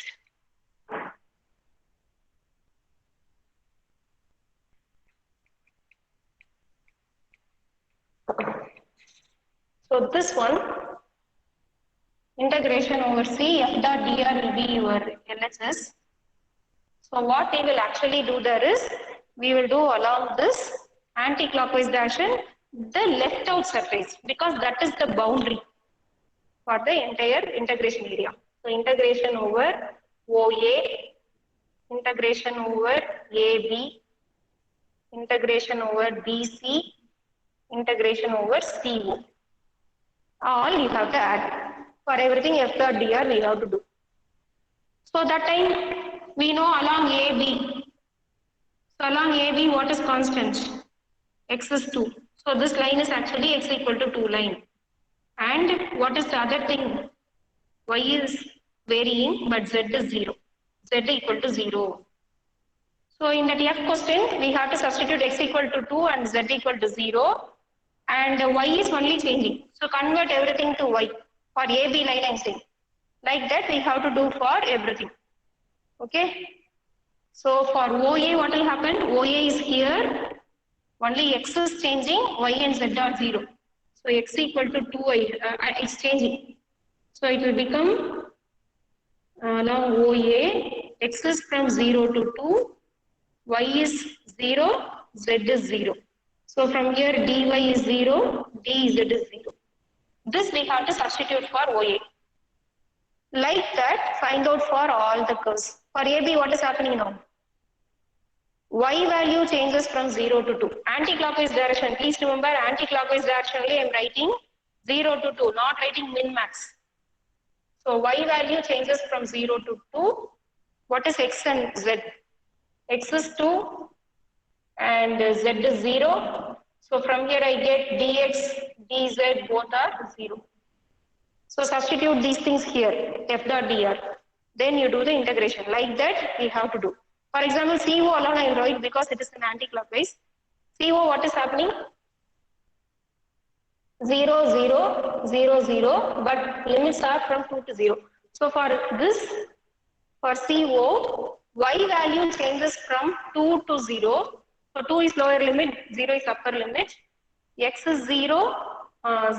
So this one, integration over C f dot dr will be your LHS. So what we will actually do there is, we will do along this anti-clockwise direction the left out surface because that is the boundary for the entire integration area. So integration over OA, integration over AB, integration over BC, integration over CO. All you have to add. For everything f dot dr we have to do. So that time we know along AB. So along AB what is constant? X is 2. So this line is actually x equal to 2 line. And what is the other thing? Y is varying but z is 0. Z equal to 0. So in that F question we have to substitute x equal to 2 and z equal to 0. And y is only changing. So convert everything to y. For AB line I'm saying. Like that we have to do for everything. Okay. So for OA, what will happen? OA is here. Only x is changing, y and z are 0. So x equal to 2y, it's changing. So it will become now OA, x is from 0 to 2, y is 0, z is 0. So from here dy is 0, dz is 0. This we have to substitute for OA. Like that, find out for all the curves. For AB, what is happening now? Y value changes from 0 to 2. Anti-clockwise direction. Please remember, anti-clockwise direction only I am writing 0 to 2, not writing min-max. So Y value changes from 0 to 2. What is X and Z? X is 2 and Z is 0. So from here I get dx, dz both are 0. So substitute these things here, f dot dr. Then you do the integration. Like that we have to do. For example, CO alone I will write because it is an anti-clockwise. CO, what is happening? 0, 0, 0, 0, but limits are from 2 to 0. So for this, for CO, Y value changes from 2 to 0. So 2 is lower limit, 0 is upper limit. X is 0,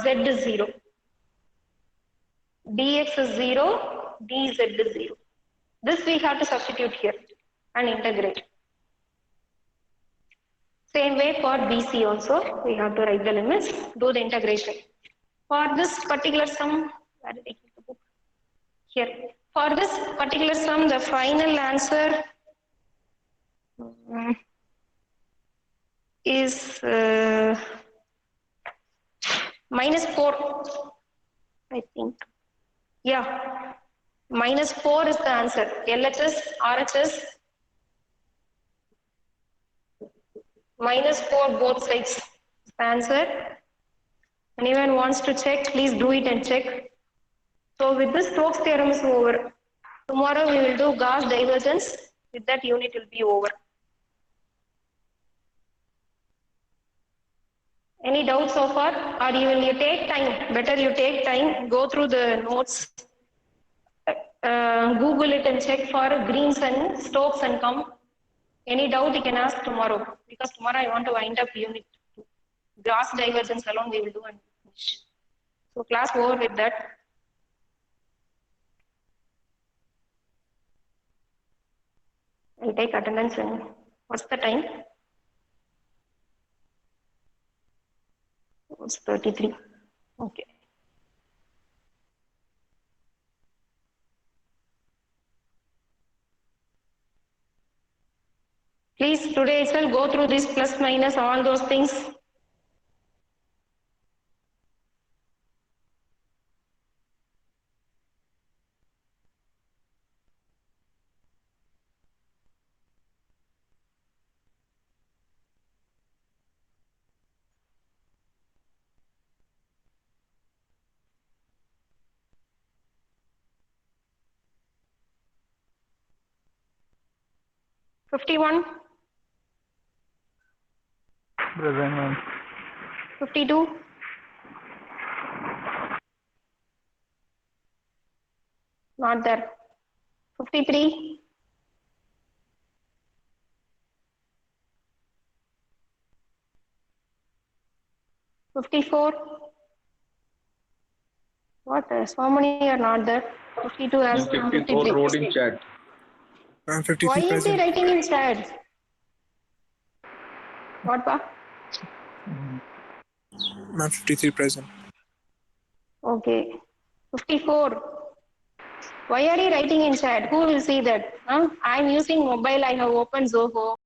Z is 0. Dx is 0, dz is 0. This we have to substitute here and integrate. Same way for BC also, we have to write the limits, do the integration. For this particular sum, where did I keep the book? Here. For this particular sum, the final answer is -4, I think. Yeah, -4 is the answer. LHS, RHS, -4 both sides is the answer. Anyone wants to check, please do it and check. So with this, Stokes theorem is over. Tomorrow we will do Gauss divergence. With that, unit will be over. Any doubts so far? Or you take time, better you take time, go through the notes, Google it and check for Greens and Stokes and come. Any doubt you can ask tomorrow, because tomorrow I want to wind up unit 2. Gauss divergence alone we will do and finish. So class over with that. I'll take attendance and what's the time? It's 33. Okay. Please today itself go through this plus minus all those things. $51. Present, ma'am. 52. Not there. 53. 54. What? So many are not there. 52 has 54 wrote in chat. Ma'am, 53 Why is he present. writing in chat? What, pa? Ma'am, 53 present. Okay. 54. Why are you writing in chat? Who will see that? Huh? I'm using mobile. I have opened Zoho.